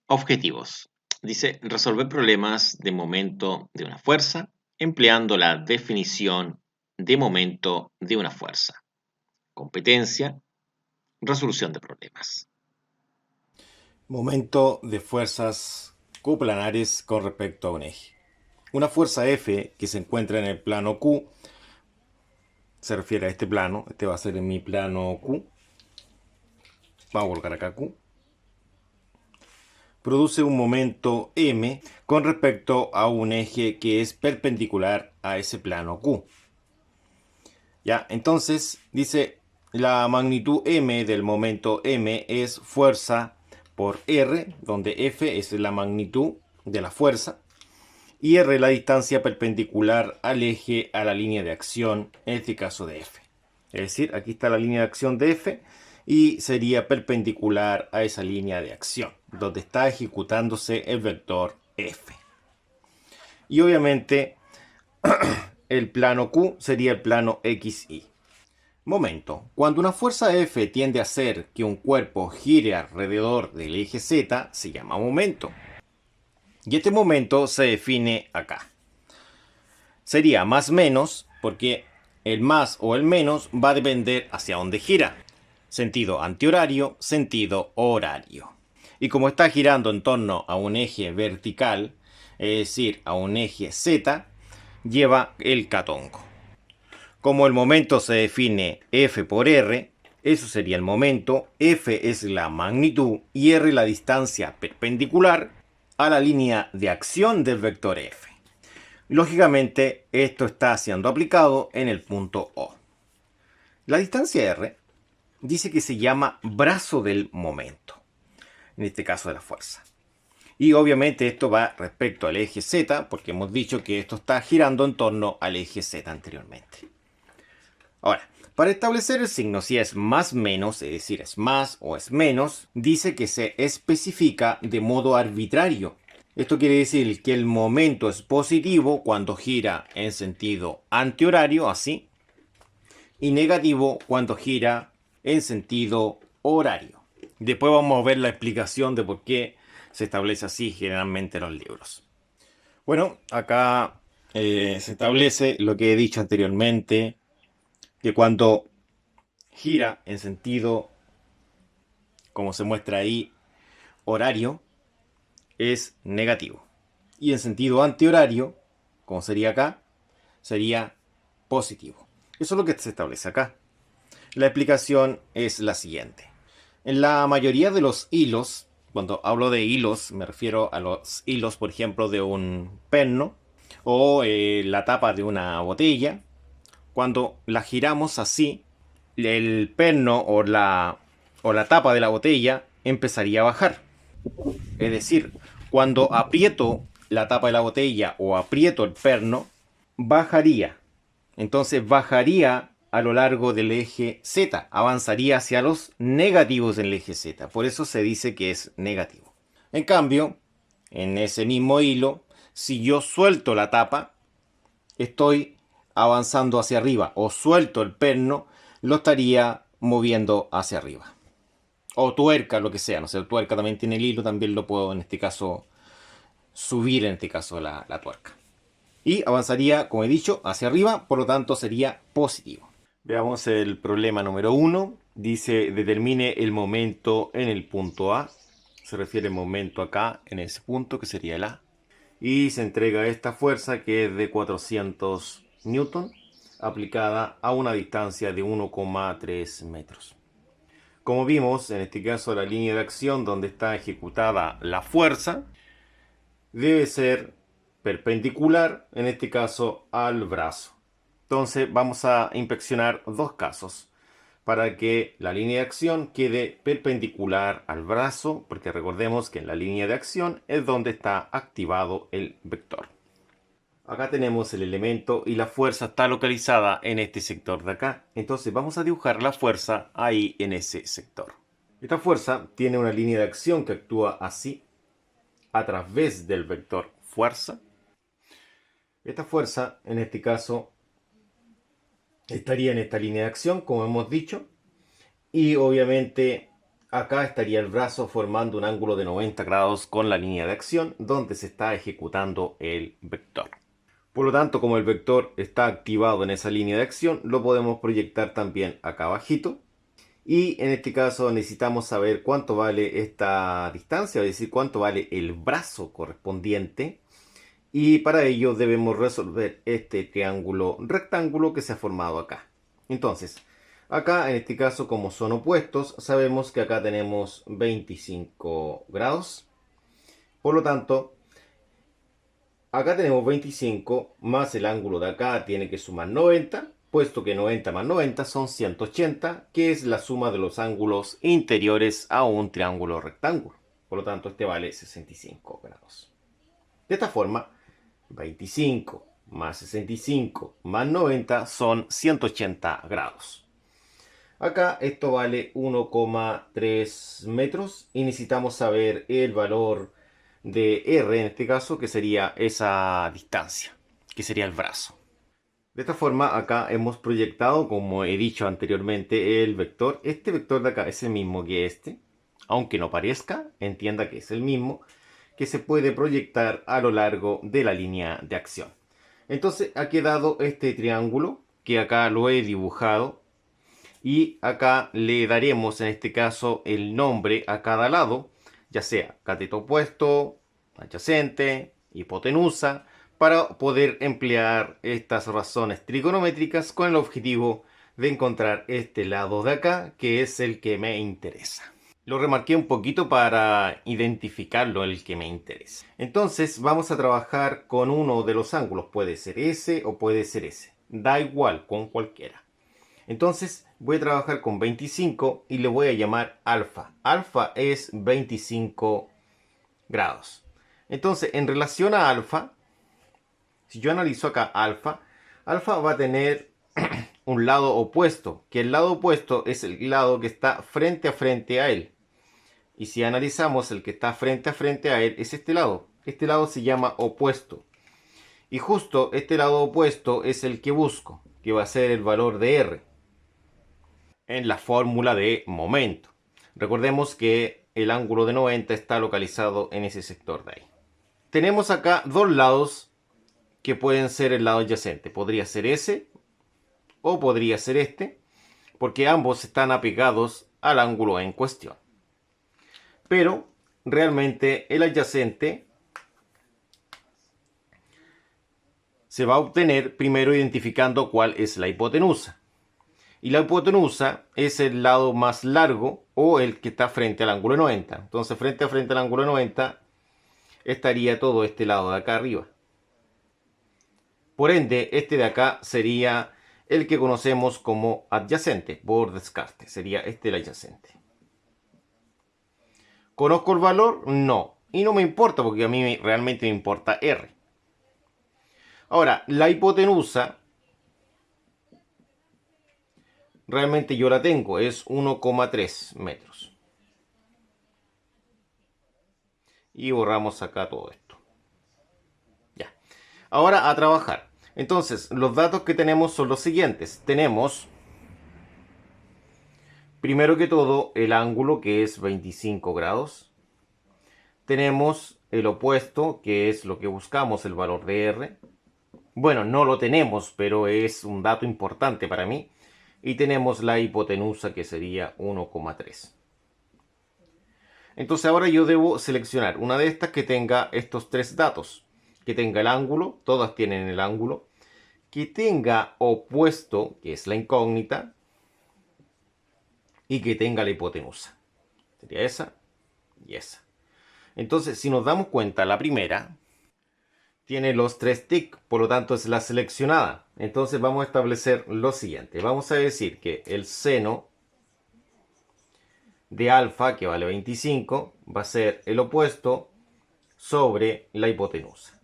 Objetivos. Dice resolver problemas de momento de una fuerza empleando la definición de momento de una fuerza. Competencia, resolución de problemas. Momento de fuerzas coplanares con respecto a un eje. Una fuerza F que se encuentra en el plano Q, se refiere a este plano, este va a ser en mi plano Q, vamos a colocar acá Q, produce un momento M con respecto a un eje que es perpendicular a ese plano Q. Ya, entonces dice la magnitud M del momento M es fuerza por R, donde F es la magnitud de la fuerza y R la distancia perpendicular al eje a la línea de acción, en este caso de F. Es decir, aquí está la línea de acción de F y sería perpendicular a esa línea de acción, donde está ejecutándose el vector F. Y obviamente el plano Q sería el plano XY. Momento. Cuando una fuerza F tiende a hacer que un cuerpo gire alrededor del eje Z, se llama momento. Y este momento se define acá. Sería más menos, porque el más o el menos va a depender hacia dónde gira. Sentido antihorario, sentido horario. Y como está girando en torno a un eje vertical, es decir, a un eje Z, lleva el catongo. Como el momento se define F por R, eso sería el momento, F es la magnitud y R la distancia perpendicular a la línea de acción del vector F. Lógicamente, esto está siendo aplicado en el punto O. La distancia R dice que se llama brazo del momento, en este caso de la fuerza. Y obviamente esto va respecto al eje Z, porque hemos dicho que esto está girando en torno al eje Z anteriormente. Ahora, para establecer el signo, si es más menos, es decir, es más o es menos, dice que se especifica de modo arbitrario. Esto quiere decir que el momento es positivo cuando gira en sentido antihorario, así, y negativo cuando gira en sentido horario. Después vamos a ver la explicación de por qué se establece así generalmente en los libros. Bueno, acá se establece lo que he dicho anteriormente, que cuando gira en sentido, como se muestra ahí, horario, es negativo. Y en sentido antihorario, como sería acá, sería positivo. Eso es lo que se establece acá. La explicación es la siguiente. En la mayoría de los hilos, cuando hablo de hilos, me refiero a los hilos, por ejemplo, de un perno o la tapa de una botella. Cuando la giramos así, el perno o la tapa de la botella empezaría a bajar. Es decir, cuando aprieto la tapa de la botella o aprieto el perno, bajaría. Entonces bajaría a lo largo del eje Z, avanzaría hacia los negativos del eje Z. Por eso se dice que es negativo. En cambio, en ese mismo hilo, si yo suelto la tapa, estoy avanzando hacia arriba, o suelto el perno, lo estaría moviendo hacia arriba. O tuerca, lo que sea, no sé, tuerca también tiene el hilo, también lo puedo en este caso subir, en este caso la tuerca. Y avanzaría, como he dicho, hacia arriba, por lo tanto sería positivo. Veamos el problema número 1. Dice, determine el momento en el punto A. Se refiere al momento acá, en ese punto, que sería el A. Y se entrega esta fuerza que es de 400 newton, aplicada a una distancia de 1,3 metros. Como vimos, en este caso la línea de acción donde está ejecutada la fuerza debe ser perpendicular, en este caso, al brazo. Entonces vamos a inspeccionar dos casos para que la línea de acción quede perpendicular al brazo, porque recordemos que en la línea de acción es donde está activado el vector. Acá tenemos el elemento y la fuerza está localizada en este sector de acá. Entonces vamos a dibujar la fuerza ahí en ese sector. Esta fuerza tiene una línea de acción que actúa así a través del vector fuerza. Esta fuerza, en este caso, estaría en esta línea de acción, como hemos dicho, y obviamente acá estaría el brazo formando un ángulo de 90 grados con la línea de acción donde se está ejecutando el vector. Por lo tanto, como el vector está activado en esa línea de acción, lo podemos proyectar también acá abajito. Y en este caso necesitamos saber cuánto vale esta distancia, es decir, cuánto vale el brazo correspondiente. Y para ello debemos resolver este triángulo rectángulo que se ha formado acá. Entonces, acá en este caso, como son opuestos, sabemos que acá tenemos 25 grados. Por lo tanto, acá tenemos 25 más el ángulo de acá tiene que sumar 90, puesto que 90 más 90 son 180, que es la suma de los ángulos interiores a un triángulo rectángulo. Por lo tanto, este vale 65 grados. De esta forma, 25 más 65 más 90 son 180 grados. Acá esto vale 1,3 metros y necesitamos saber el valor de R en este caso, que sería esa distancia, que sería el brazo. De esta forma acá hemos proyectado, como he dicho anteriormente, el vector. Este vector de acá es el mismo que este, aunque no parezca, entienda que es el mismo, que se puede proyectar a lo largo de la línea de acción. Entonces ha quedado este triángulo, que acá lo he dibujado, y acá le daremos en este caso el nombre a cada lado, ya sea cateto opuesto, adyacente, hipotenusa, para poder emplear estas razones trigonométricas con el objetivo de encontrar este lado de acá, que es el que me interesa. Lo remarqué un poquito para identificarlo, el que me interesa. Entonces vamos a trabajar con uno de los ángulos, puede ser ese o puede ser ese, da igual con cualquiera. Entonces voy a trabajar con 25 y le voy a llamar alfa. Alfa es 25 grados. Entonces, en relación a alfa, si yo analizo acá alfa, alfa va a tener un lado opuesto, que el lado opuesto es el lado que está frente a frente a él. Y si analizamos el que está frente a frente a él, es este lado. Este lado se llama opuesto. Y justo este lado opuesto es el que busco, que va a ser el valor de R en la fórmula de momento. Recordemos que el ángulo de 90 está localizado en ese sector de ahí. Tenemos acá dos lados que pueden ser el lado adyacente. Podría ser ese o podría ser este, porque ambos están apegados al ángulo en cuestión. Pero realmente el adyacente se va a obtener primero identificando cuál es la hipotenusa. Y la hipotenusa es el lado más largo o el que está frente al ángulo 90. Entonces, frente a frente al ángulo 90 estaría todo este lado de acá arriba. Por ende, este de acá sería el que conocemos como adyacente, por descarte. Sería este el adyacente. ¿Conozco el valor? No. Y no me importa porque a mí realmente me importa R. Ahora, la hipotenusa realmente yo la tengo, es 1,3 metros. Y borramos acá todo esto. Ya. Ahora a trabajar. Entonces, los datos que tenemos son los siguientes. Tenemos, primero que todo, el ángulo, que es 25 grados. Tenemos el opuesto, que es lo que buscamos, el valor de R. Bueno, no lo tenemos, pero es un dato importante para mí. Y tenemos la hipotenusa, que sería 1,3. Entonces ahora yo debo seleccionar una de estas que tenga estos tres datos. Que tenga el ángulo, todas tienen el ángulo. Que tenga opuesto, que es la incógnita. Y que tenga la hipotenusa. Sería esa y esa. Entonces, si nos damos cuenta, la primera tiene los tres tics, por lo tanto es la seleccionada. Entonces vamos a establecer lo siguiente. Vamos a decir que el seno de alfa, que vale 25, va a ser el opuesto sobre la hipotenusa.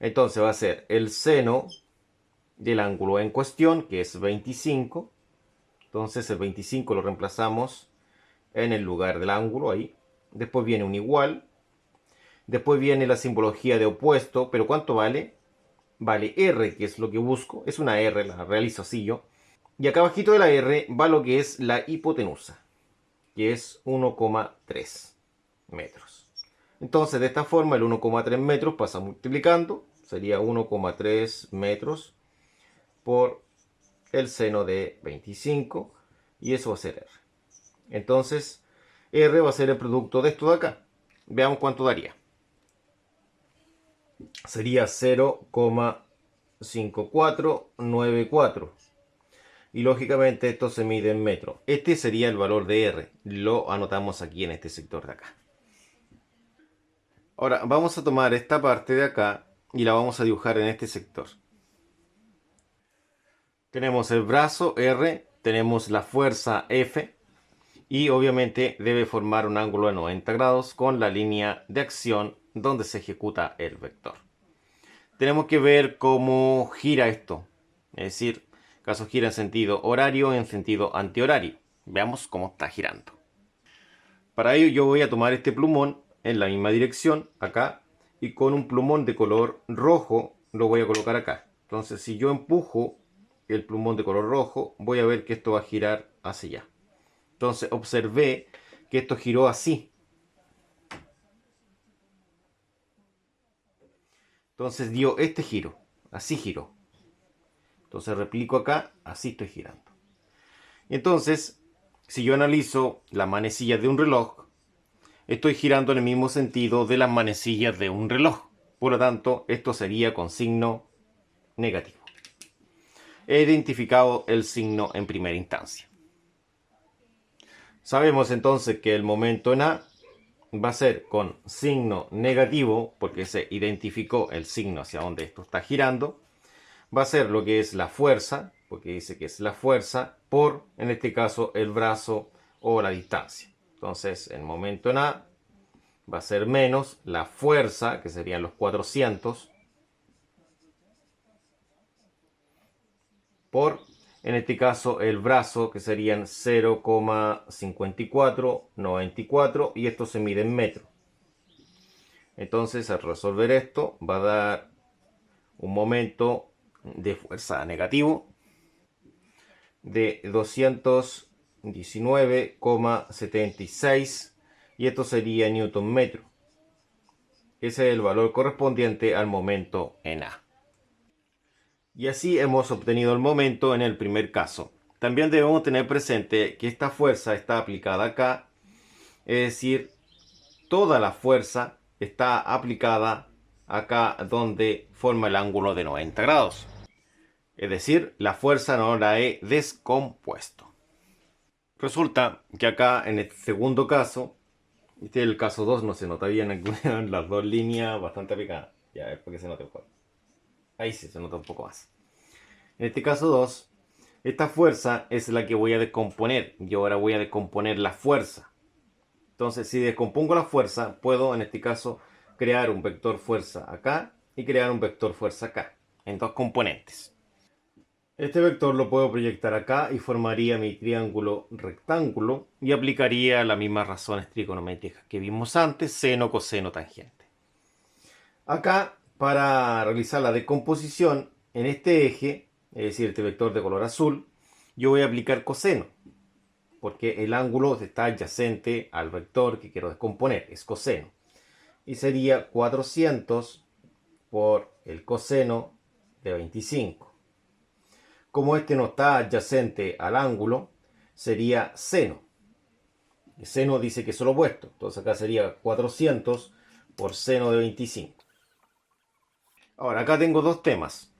Entonces va a ser el seno del ángulo en cuestión, que es 25. Entonces el 25 lo reemplazamos en el lugar del ángulo, ahí. Después viene un igual. Después viene la simbología de opuesto, pero ¿cuánto vale? Vale R, que es lo que busco. Es una R, la realizo así yo. Y acá abajito de la R va lo que es la hipotenusa. que es 1,3 metros. Entonces, de esta forma, el 1,3 metros pasa multiplicando, sería 1,3 metros por el seno de 25, y eso va a ser R. Entonces, R va a ser el producto de esto de acá. Veamos cuánto daría. Sería 0,5494. Y lógicamente esto se mide en metros. Este sería el valor de R. Lo anotamos aquí en este sector de acá. Ahora vamos a tomar esta parte de acá y la vamos a dibujar en este sector. Tenemos el brazo R, tenemos la fuerza F y obviamente debe formar un ángulo de 90 grados con la línea de acción donde se ejecuta el vector. Tenemos que ver cómo gira esto, es decir, caso gira en sentido horario, en sentido antihorario. Veamos cómo está girando. Para ello yo voy a tomar este plumón en la misma dirección, acá, y con un plumón de color rojo lo voy a colocar acá. Entonces si yo empujo el plumón de color rojo, voy a ver que esto va a girar hacia allá. Entonces observé que esto giró así. Entonces dio este giro, así giró. Entonces replico acá, así estoy girando. Entonces, si yo analizo las manecillas de un reloj, estoy girando en el mismo sentido de las manecillas de un reloj. Por lo tanto, esto sería con signo negativo. He identificado el signo en primera instancia. Sabemos entonces que el momento en A va a ser con signo negativo, porque se identificó el signo hacia donde esto está girando. Va a ser lo que es la fuerza, porque dice que es la fuerza, por, en este caso, el brazo o la distancia. Entonces, el momento en A va a ser menos la fuerza, que serían los 400, por, en este caso, el brazo, que serían 0,5494, y esto se mide en metros. Entonces, al resolver esto, va a dar un momento de fuerza negativo de 219,76, y esto sería newton metro. Ese es el valor correspondiente al momento en A. Y así hemos obtenido el momento en el primer caso. También debemos tener presente que esta fuerza está aplicada acá, es decir, toda la fuerza está aplicada acá donde forma el ángulo de 90 grados. Es decir, la fuerza no la he descompuesto. Resulta que acá en este segundo caso, este es el caso 2, no se nota bien las dos líneas bastante aplicadas. Ya es porque se nota mejor. Ahí sí se nota un poco más. En este caso 2, esta fuerza es la que voy a descomponer. Yo ahora voy a descomponer la fuerza. Entonces, si descompongo la fuerza, puedo en este caso crear un vector fuerza acá y crear un vector fuerza acá, en dos componentes. Este vector lo puedo proyectar acá y formaría mi triángulo rectángulo y aplicaría las mismas razones trigonométricas que vimos antes, seno, coseno, tangente. Acá, para realizar la descomposición, en este eje, es decir, este vector de color azul, yo voy a aplicar coseno, porque el ángulo está adyacente al vector que quiero descomponer, es coseno. Y sería 400 por el coseno de 25. Como este no está adyacente al ángulo, sería seno. El seno dice que es lo opuesto, entonces acá sería 400 por seno de 25. Ahora, acá tengo dos temas.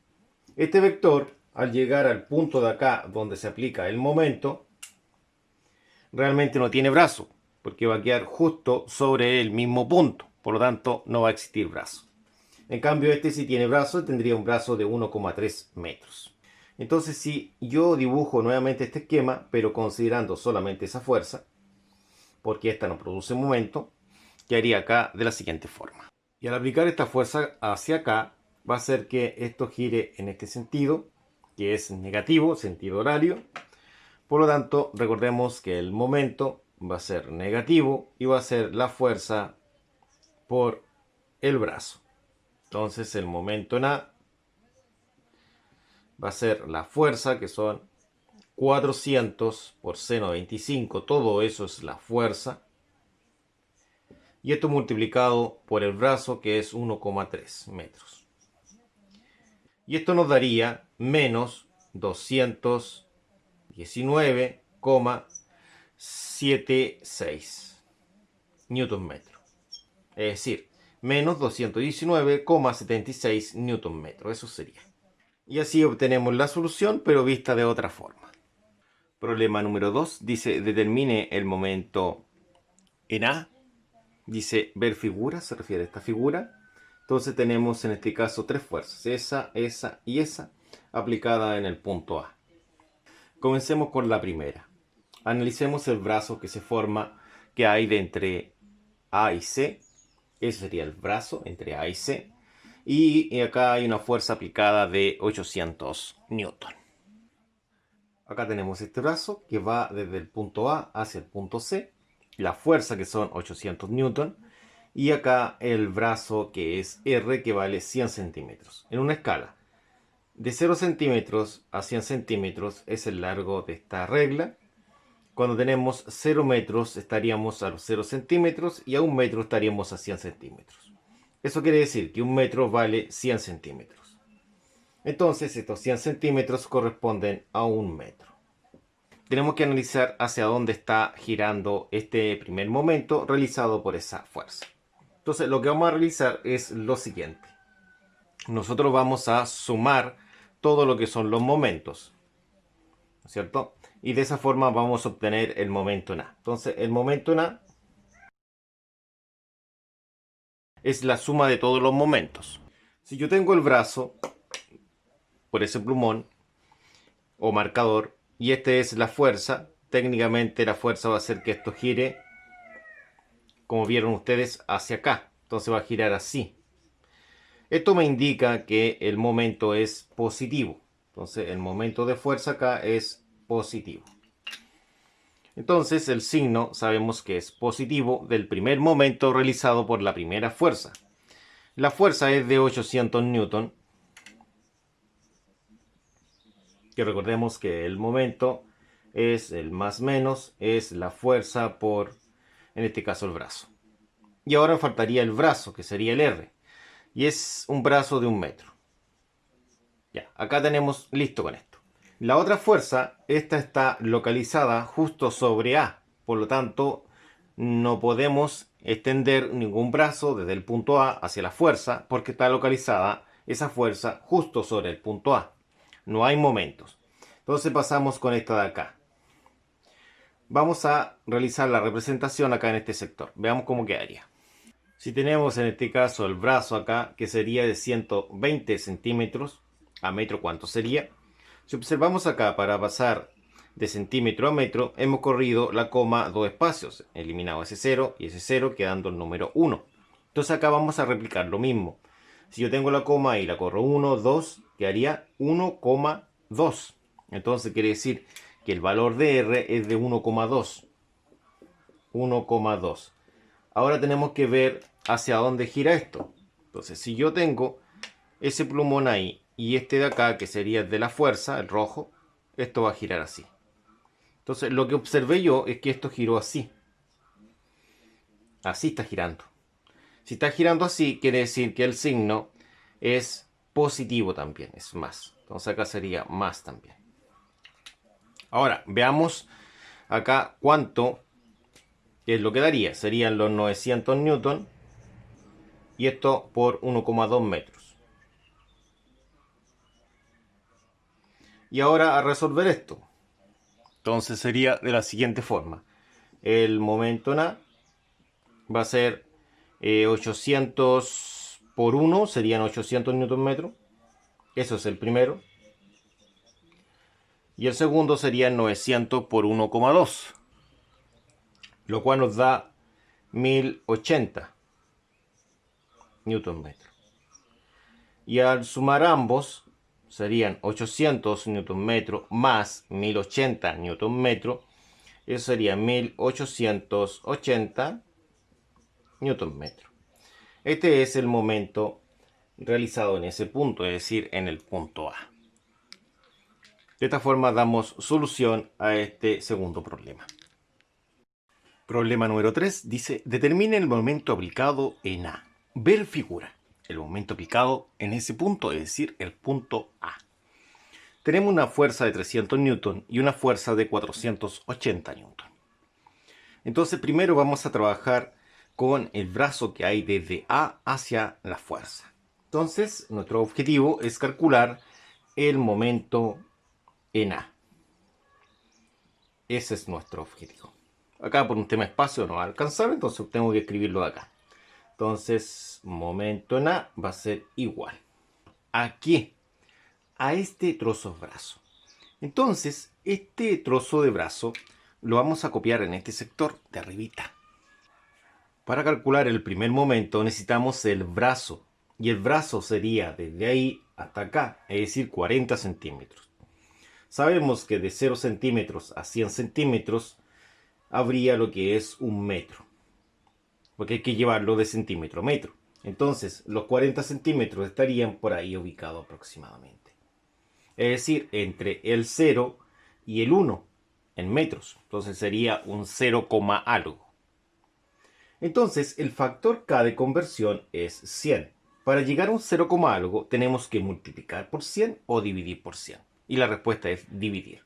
Este vector, al llegar al punto de acá donde se aplica el momento, realmente no tiene brazo, porque va a quedar justo sobre el mismo punto, por lo tanto no va a existir brazo. En cambio, este sí tiene brazo, tendría un brazo de 1,3 metros. Entonces, si yo dibujo nuevamente este esquema, pero considerando solamente esa fuerza, porque esta no produce momento, quedaría acá de la siguiente forma. Y al aplicar esta fuerza hacia acá, va a hacer que esto gire en este sentido, que es negativo, sentido horario. Por lo tanto, recordemos que el momento va a ser negativo y va a ser la fuerza por el brazo. Entonces, el momento en A va a ser la fuerza, que son 400 por seno 25, todo eso es la fuerza. Y esto multiplicado por el brazo, que es 1,3 metros. Y esto nos daría menos 219,76 newton metro. Es decir, menos 219,76 newton metro. Eso sería. Y así obtenemos la solución, pero vista de otra forma. Problema número 2 dice: determine el momento en A. Dice ver figura, se refiere a esta figura. Entonces tenemos en este caso tres fuerzas, esa y esa, aplicada en el punto A. Comencemos con la primera. Analicemos el brazo que se forma, que hay de entre A y C. Ese sería el brazo entre A y C. Y acá hay una fuerza aplicada de 800 newton. Acá tenemos este brazo que va desde el punto A hacia el punto C. La fuerza que son 800 newton. Y acá el brazo que es R, que vale 100 centímetros. En una escala de 0 centímetros a 100 centímetros es el largo de esta regla. Cuando tenemos 0 metros estaríamos a los 0 centímetros y a 1 metro estaríamos a 100 centímetros. Eso quiere decir que 1 metro vale 100 centímetros. Entonces estos 100 centímetros corresponden a 1 metro. Tenemos que analizar hacia dónde está girando este primer momento realizado por esa fuerza. Entonces lo que vamos a realizar es lo siguiente. Nosotros vamos a sumar todo lo que son los momentos, ¿no es cierto? Y de esa forma vamos a obtener el momento en A. Entonces el momento en A es la suma de todos los momentos. Si yo tengo el brazo por ese plumón o marcador y esta es la fuerza, técnicamente la fuerza va a hacer que esto gire, como vieron ustedes, hacia acá. Entonces va a girar así. Esto me indica que el momento es positivo. Entonces el momento de fuerza acá es positivo. Entonces el signo sabemos que es positivo del primer momento realizado por la primera fuerza. La fuerza es de 800 newton. Que recordemos que el momento es el más menos, es la fuerza por, en este caso, el brazo. Y ahora me faltaría el brazo, que sería el R. Y es un brazo de 1 metro. Ya, acá tenemos listo con esto. La otra fuerza, esta está localizada justo sobre A. Por lo tanto, no podemos extender ningún brazo desde el punto A hacia la fuerza porque está localizada esa fuerza justo sobre el punto A. No hay momentos. Entonces pasamos con esta de acá. Vamos a realizar la representación acá en este sector. Veamos cómo quedaría. Si tenemos en este caso el brazo acá, que sería de 120 centímetros a metro, ¿cuánto sería? Si observamos acá, para pasar de centímetro a metro, hemos corrido la coma dos espacios, eliminado ese 0 y ese 0, quedando el número 1. Entonces acá vamos a replicar lo mismo. Si yo tengo la coma y la corro 1, 2, quedaría 1,2. Entonces quiere decir que el valor de R es de 1,2. 1,2. Ahora tenemos que ver hacia dónde gira esto. Entonces, si yo tengo ese plumón ahí y este de acá, que sería el de la fuerza, el rojo, esto va a girar así. Entonces, lo que observé yo es que esto giró así. Así está girando. Si está girando así, quiere decir que el signo es positivo también, es más. Entonces acá sería más también. Ahora, veamos acá cuánto es lo que daría. Serían los 900 newton y esto por 1,2 metros. Y ahora a resolver esto. Entonces sería de la siguiente forma. El momento en A va a ser 800 por 1, serían 800 newton metros. Eso es el primero. Y el segundo sería 900 por 1,2. Lo cual nos da 1080 newton metro. Y al sumar ambos serían 800 newton metro más 1080 newton metro. Eso sería 1880 newton metro. Este es el momento realizado en ese punto, es decir, en el punto A. De esta forma damos solución a este segundo problema. Problema número 3 dice, determine el momento aplicado en A. Ver figura. El momento aplicado en ese punto, es decir, el punto A. Tenemos una fuerza de 300 newton y una fuerza de 480 newton. Entonces primero vamos a trabajar con el brazo que hay desde A hacia la fuerza. Entonces nuestro objetivo es calcular el momento en A. Ese es nuestro objetivo. Acá por un tema de espacio no va a alcanzar, entonces tengo que escribirlo de acá. Entonces momento en A va a ser igual. ¿A qué? A este trozo de brazo. Entonces, este trozo de brazo lo vamos a copiar en este sector de arribita. Para calcular el primer momento necesitamos el brazo. Y el brazo sería desde ahí hasta acá, es decir, 40 centímetros. Sabemos que de 0 centímetros a 100 centímetros habría lo que es un metro. Porque hay que llevarlo de centímetro a metro. Entonces, los 40 centímetros estarían por ahí ubicados aproximadamente. Es decir, entre el 0 y el 1 en metros. Entonces sería un 0, algo. Entonces el factor K de conversión es 100. Para llegar a un 0, algo tenemos que multiplicar por 100 o dividir por 100. Y la respuesta es dividir.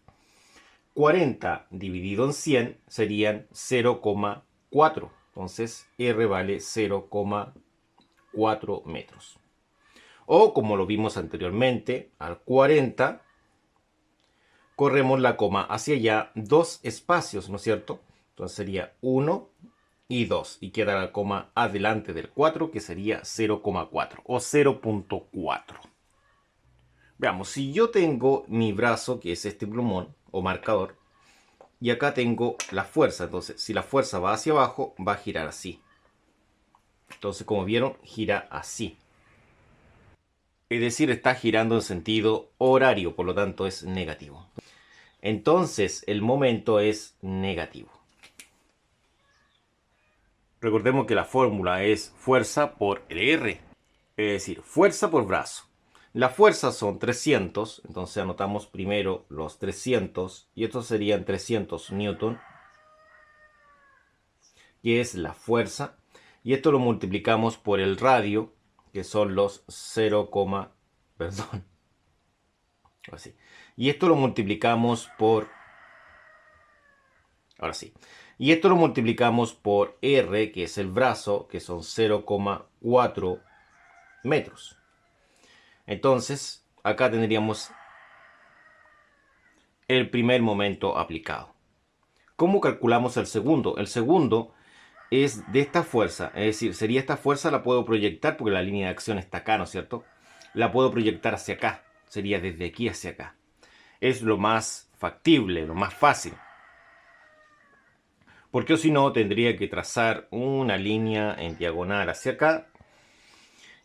40 dividido en 100 serían 0,4. Entonces R vale 0,4 metros. O como lo vimos anteriormente, al 40 corremos la coma hacia allá, dos espacios, ¿no es cierto? Entonces sería 1 y 2. Y queda la coma adelante del 4, que sería 0,4 o 0,4. Veamos, si yo tengo mi brazo, que es este plumón o marcador, y acá tengo la fuerza. Entonces, si la fuerza va hacia abajo, va a girar así. Entonces, como vieron, gira así. Es decir, está girando en sentido horario, por lo tanto es negativo. Entonces el momento es negativo. Recordemos que la fórmula es fuerza por R, es decir, fuerza por brazo. La fuerza son 300, entonces anotamos primero los 300, y estos serían 300 newton, que es la fuerza, y esto lo multiplicamos por el radio, que son los 0, perdón, así. Y esto lo multiplicamos por, ahora sí, y esto lo multiplicamos por R, que es el brazo, que son 0,4 metros. Entonces, acá tendríamos el primer momento aplicado. ¿Cómo calculamos el segundo? El segundo es de esta fuerza, es decir, sería esta fuerza, la puedo proyectar porque la línea de acción está acá, ¿no es cierto? La puedo proyectar hacia acá, sería desde aquí hacia acá. Es lo más factible, lo más fácil. Porque si no, tendría que trazar una línea en diagonal hacia acá.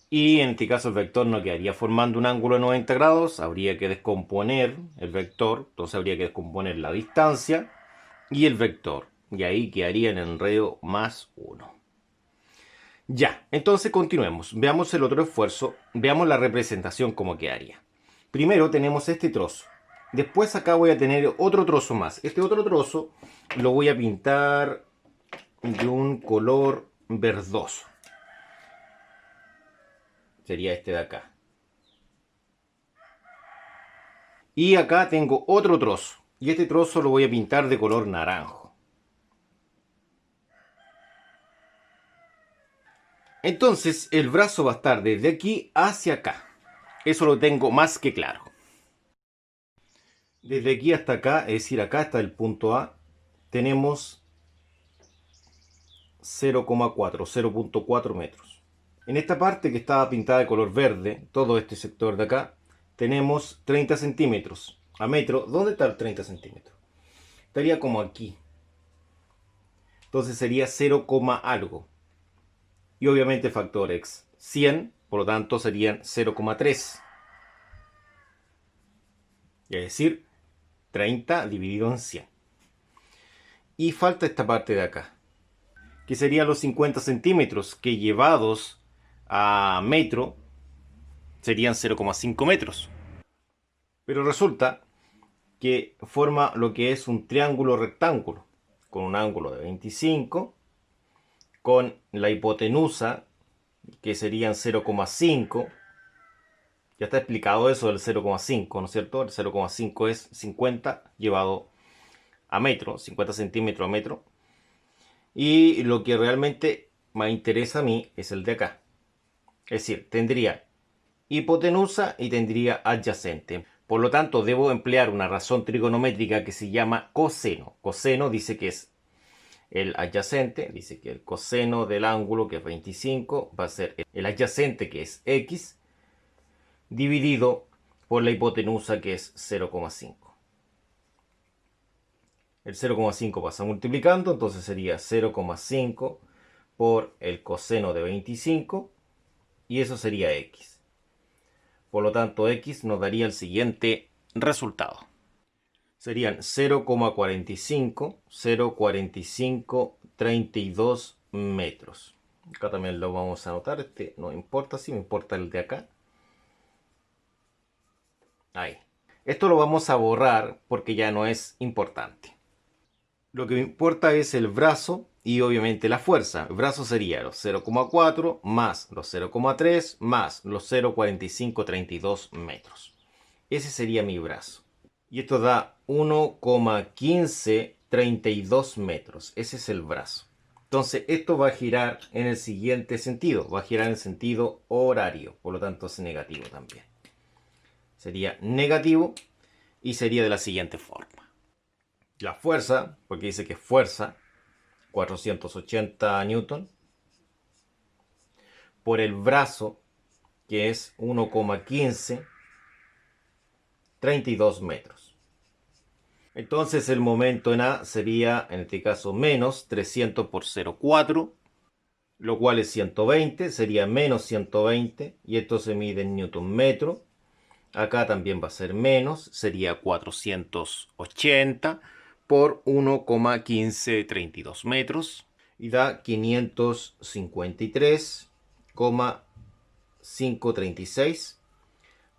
Y en este caso el vector no quedaría formando un ángulo de 90 grados. Habría que descomponer el vector. Entonces habría que descomponer la distancia y el vector. Y ahí quedaría en enredo más 1. Ya, entonces continuemos. Veamos el otro esfuerzo. Veamos la representación como quedaría. Primero tenemos este trozo. Después acá voy a tener otro trozo más. Este otro trozo lo voy a pintar de un color verdoso. Sería este de acá. Y acá tengo otro trozo. Y este trozo lo voy a pintar de color naranjo. Entonces el brazo va a estar desde aquí hacia acá. Eso lo tengo más que claro. Desde aquí hasta acá, es decir, acá está el punto A, tenemos 0,4 metros. En esta parte que estaba pintada de color verde, todo este sector de acá, tenemos 30 centímetros a metro. ¿Dónde está el 30 centímetros? Estaría como aquí. Entonces sería 0, algo. Y obviamente factor x 100, por lo tanto serían 0,3. Es decir, 30 dividido en 100. Y falta esta parte de acá, que serían los 50 centímetros, que llevados a metro serían 0,5 metros. Pero resulta que forma lo que es un triángulo rectángulo, con un ángulo de 25, con la hipotenusa, que serían 0,5. Ya está explicado eso del 0,5, ¿no es cierto? El 0,5 es 50 llevado a metro, 50 centímetros a metro. Y lo que realmente me interesa a mí es el de acá. Es decir, tendría hipotenusa y tendría adyacente. Por lo tanto, debo emplear una razón trigonométrica que se llama coseno. Coseno dice que es el adyacente, dice que el coseno del ángulo, que es 25, va a ser el adyacente, que es x, dividido por la hipotenusa, que es 0,5. El 0,5 pasa multiplicando, entonces sería 0,5 por el coseno de 25, y eso sería x. Por lo tanto, x nos daría el siguiente resultado. Serían 0,4532 metros. Acá también lo vamos a anotar. Este no importa, si me importa el de acá. Ahí. Esto lo vamos a borrar porque ya no es importante. Lo que me importa es el brazo y obviamente la fuerza. El brazo sería los 0,4 más los 0,3 más los 0,4532 metros. Ese sería mi brazo. Y esto da 1,1532 metros. Ese es el brazo. Entonces esto va a girar en el siguiente sentido. Va a girar en el sentido horario. Por lo tanto es negativo también. Sería negativo y sería de la siguiente forma. La fuerza, porque dice que es fuerza, 480 newton, por el brazo, que es 1,1532 metros. Entonces el momento en A sería, en este caso, menos 300 por 0,4, lo cual es 120, sería menos 120, y esto se mide en newton metro. Acá también va a ser menos, sería 480 por 1,1532 metros, y da 553,536.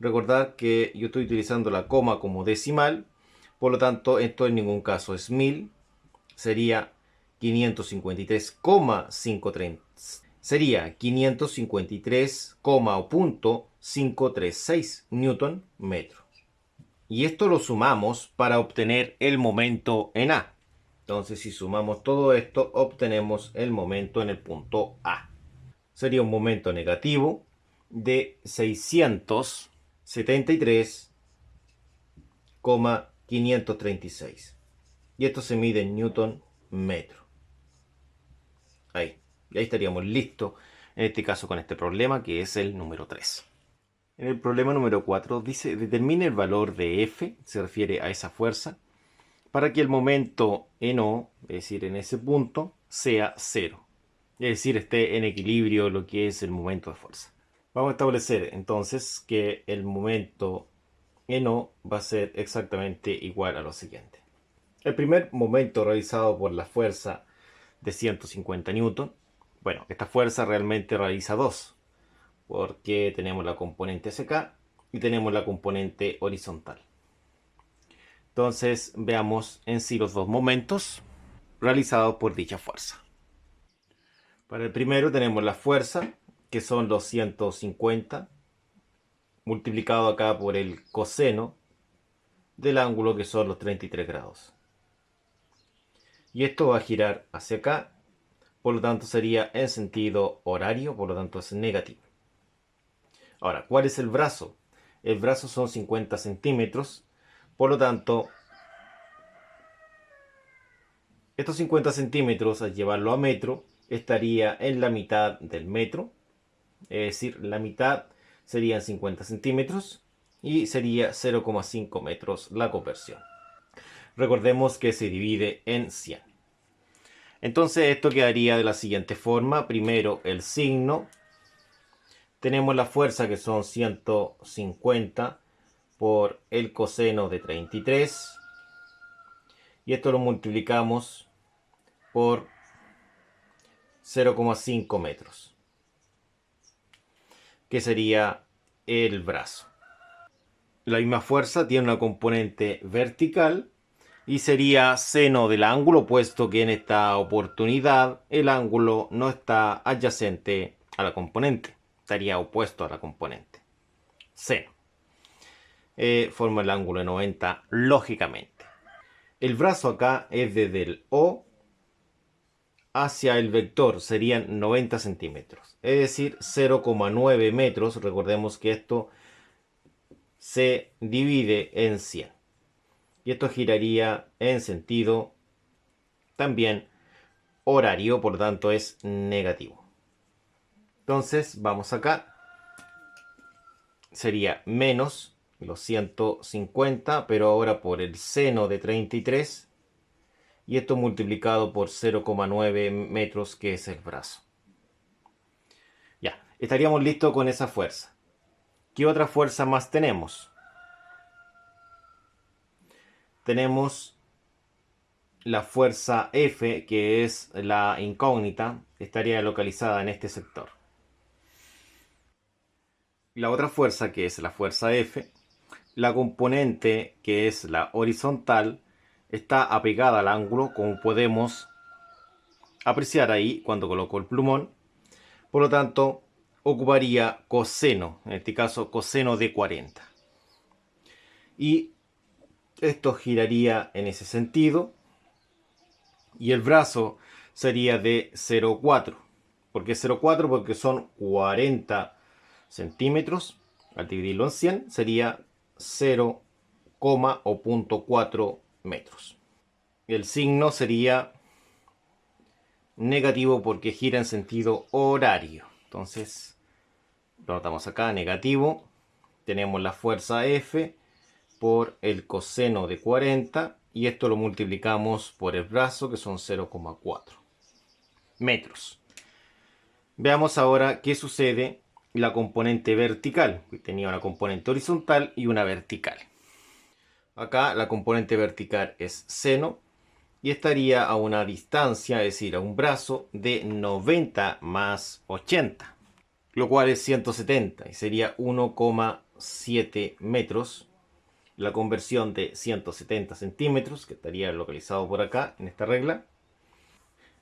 Recordad que yo estoy utilizando la coma como decimal, por lo tanto esto en ningún caso es 1000, sería 553,536. Sería 553,536 newton metro. Y esto lo sumamos para obtener el momento en A. Entonces, si sumamos todo esto, obtenemos el momento en el punto A. Sería un momento negativo de 673,536. Y esto se mide en newton metro. Ahí. Y ahí estaríamos listos, en este caso con este problema, que es el número 3. En el problema número 4 dice, determine el valor de F, se refiere a esa fuerza, para que el momento en O, es decir, en ese punto, sea 0. Es decir, esté en equilibrio lo que es el momento de fuerza. Vamos a establecer entonces que el momento en O va a ser exactamente igual a lo siguiente. El primer momento realizado por la fuerza de 150 newton, bueno, esta fuerza realmente realiza dos, porque tenemos la componente SK y tenemos la componente horizontal. Entonces veamos en sí los dos momentos realizados por dicha fuerza. Para el primero tenemos la fuerza, que son los 150, multiplicado acá por el coseno del ángulo, que son los 33 grados. Y esto va a girar hacia acá, por lo tanto sería en sentido horario, por lo tanto es negativo. Ahora, ¿cuál es el brazo? El brazo son 50 centímetros, por lo tanto, estos 50 centímetros al llevarlo a metro estaría en la mitad del metro, es decir, la mitad serían 50 centímetros y sería 0,5 metros la conversión. Recordemos que se divide en 100. Entonces esto quedaría de la siguiente forma. Primero el signo. Tenemos la fuerza, que son 150 por el coseno de 33. Y esto lo multiplicamos por 0,5 metros, que sería el brazo. la misma fuerza tiene una componente vertical y sería seno del ángulo, puesto que en esta oportunidad el ángulo no está adyacente a la componente, estaría opuesto a la componente. Seno. Forma el ángulo de 90 lógicamente. El brazo acá es desde el O hacia el vector, serían 90 centímetros, es decir, 0,9 metros. Recordemos que esto se divide en 100. Y esto giraría en sentido también horario, por lo tanto es negativo. Entonces vamos acá, sería menos los 150, pero ahora por el seno de 33, y esto multiplicado por 0,9 metros, que es el brazo. Ya, estaríamos listos con esa fuerza. ¿Qué otra fuerza más tenemos? Tenemos la fuerza F, que es la incógnita, estaría localizada en este sector. La otra fuerza, que es la fuerza F, la componente, que es la horizontal, está apegada al ángulo, como podemos apreciar ahí cuando coloco el plumón. Por lo tanto, ocuparía coseno, en este caso coseno de 40. Y esto giraría en ese sentido. Y el brazo sería de 0,4. ¿Por qué 0,4? Porque son 40 centímetros. Al dividirlo en 100 sería 0, o 0,4 metros. El signo sería negativo porque gira en sentido horario. Entonces, lo notamos acá, negativo. Tenemos la fuerza F por el coseno de 40 y esto lo multiplicamos por el brazo, que son 0,4 metros. Veamos ahora qué sucede la componente vertical. Tenía una componente horizontal y una vertical. Acá la componente vertical es seno y estaría a una distancia, es decir, a un brazo de 90 más 80, lo cual es 170 y sería 1,7 metros. La conversión de 170 centímetros, que estaría localizado por acá en esta regla.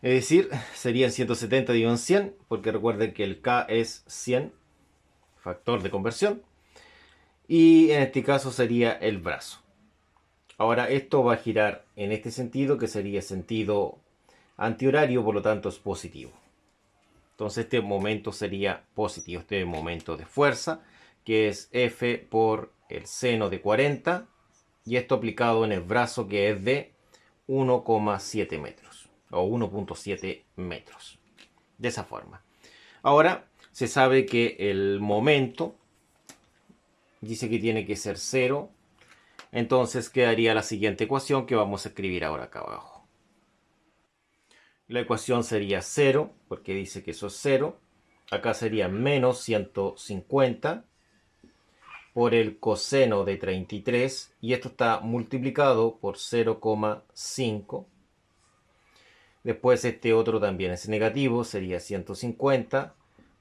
Es decir, serían 170 dividido en 100, porque recuerden que el K es 100, factor de conversión. Y en este caso sería el brazo. Ahora esto va a girar en este sentido, que sería sentido antihorario, por lo tanto es positivo. Entonces este momento sería positivo, este momento de fuerza, que es F por el seno de 40, y esto aplicado en el brazo, que es de 1,7 metros, o 1,7 metros. De esa forma. Ahora se sabe que el momento dice que tiene que ser 0. Entonces quedaría la siguiente ecuación que vamos a escribir ahora acá abajo. La ecuación sería 0, porque dice que eso es 0. Acá sería menos 150 por el coseno de 33. Y esto está multiplicado por 0,5. Después este otro también es negativo, sería 150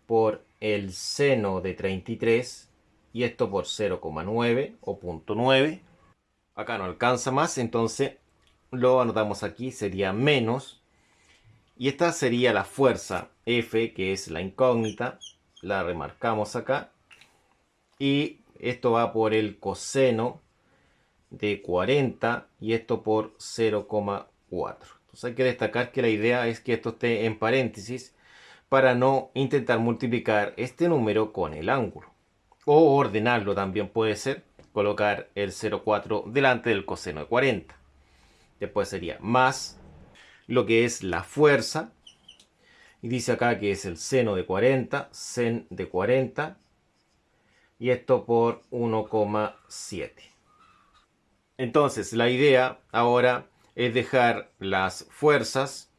por el seno de 33. Y esto por 0,9 o 0,9. Acá no alcanza más, entonces lo anotamos aquí, sería menos. Y esta sería la fuerza F, que es la incógnita. La remarcamos acá. Y esto va por el coseno de 40 y esto por 0,4. Entonces hay que destacar que la idea es que esto esté en paréntesis para no intentar multiplicar este número con el ángulo. O ordenarlo también puede ser. Colocar el 0,4 delante del coseno de 40. Después sería más lo que es la fuerza. Y dice acá que es el seno de 40, sen de 40. Y esto por 1,7. Entonces la idea ahora es dejar las fuerzas,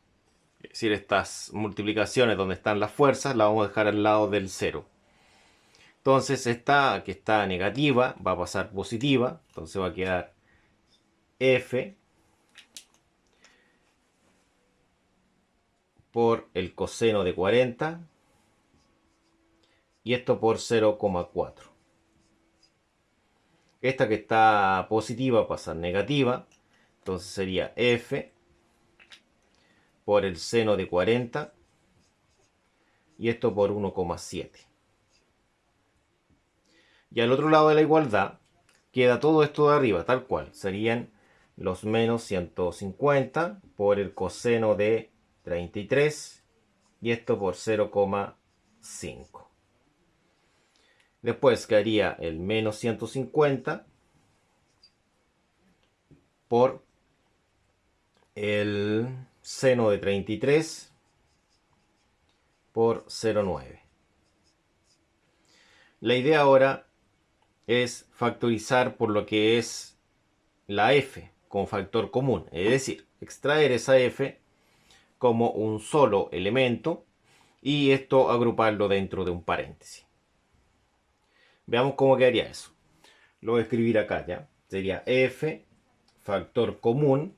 es decir, estas multiplicaciones donde están las fuerzas, las vamos a dejar al lado del 0. Entonces esta que está negativa va a pasar positiva. Entonces va a quedar F por el coseno de 40 y esto por 0,4. Esta que está positiva pasa a negativa. Entonces sería f por el seno de 40. Y esto por 1,7. Y al otro lado de la igualdad queda todo esto de arriba, tal cual. Serían los menos 150 por el coseno de 33 y esto por 0,5. Después quedaría el menos 150 por el seno de 33 por 0,9. La idea ahora es factorizar por lo que es la f como factor común, es decir, extraer esa f como un solo elemento y esto agruparlo dentro de un paréntesis. Veamos cómo quedaría eso. Lo voy a escribir acá ya. Sería f factor común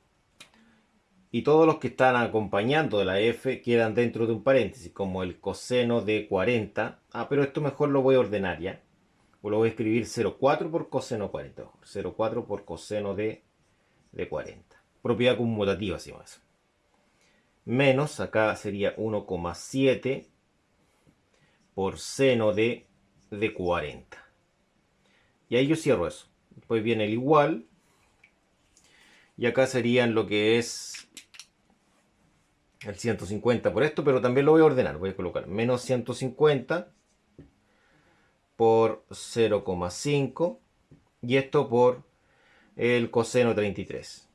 y todos los que están acompañando de la f quedan dentro de un paréntesis, como el coseno de 40. Pero esto mejor lo voy a ordenar ya. O lo voy a escribir 0,4 por coseno 40. 0,4 por coseno de 40. Propiedad conmutativa se llama eso. Menos, acá sería 1,7 por seno de 40. Y ahí yo cierro eso. Después viene el igual. Y acá serían lo que es el 150 por esto, pero también lo voy a ordenar. Voy a colocar menos 150 por 0,5 y esto por el coseno 33.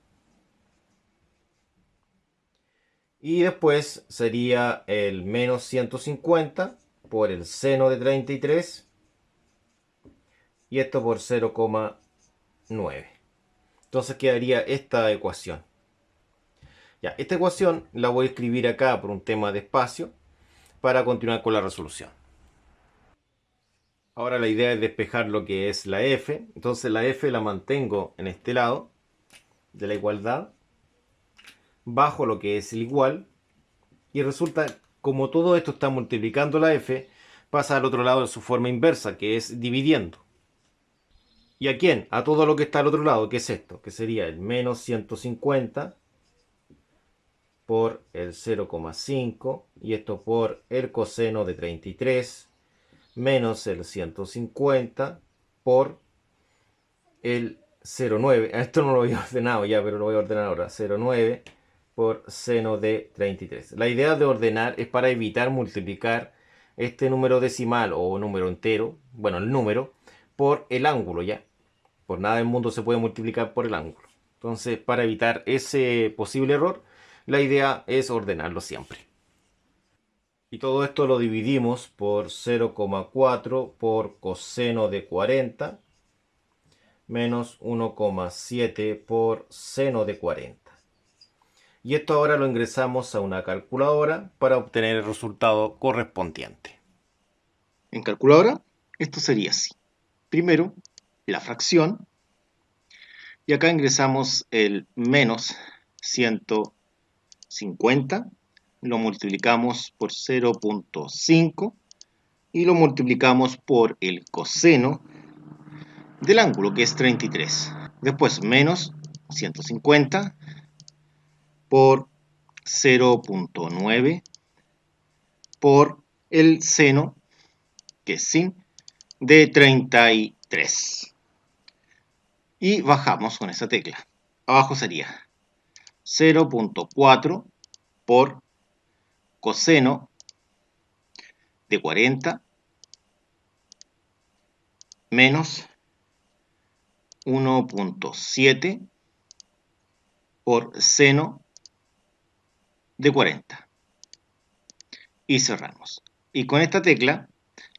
Y después sería el menos 150 por el seno de 33 y esto por 0,9. Entonces quedaría esta ecuación. Ya, esta ecuación la voy a escribir acá por un tema de espacio para continuar con la resolución. Ahora la idea es despejar lo que es la f. Entonces la f la mantengo en este lado de la igualdad, bajo lo que es el igual, y resulta, como todo esto está multiplicando la f, pasa al otro lado de su forma inversa, que es dividiendo. ¿Y a quién? A todo lo que está al otro lado, que es esto, que sería el menos 150 por el 0,5 y esto por el coseno de 33 menos el 150 por el 0,9. Esto no lo había ordenado ya, pero lo voy a ordenar ahora. 0,9 por seno de 33. La idea de ordenar es para evitar multiplicar este número decimal o número entero, bueno, el número, por el ángulo ya. Por nada del mundo se puede multiplicar por el ángulo. Entonces, para evitar ese posible error, la idea es ordenarlo siempre. Y todo esto lo dividimos por 0,4 por coseno de 40 menos 1,7 por seno de 40. Y esto ahora lo ingresamos a una calculadora para obtener el resultado correspondiente. En calculadora, esto sería así. Primero, la fracción. Y acá ingresamos el menos 150. Lo multiplicamos por 0,5 y lo multiplicamos por el coseno del ángulo, que es 33. Después menos 150 por 0,9 por el seno, que es sin, de 33. Y bajamos con esa tecla. Abajo sería 0,4 por coseno de 40 menos 1,7 por seno de 40. Y cerramos. Y con esta tecla,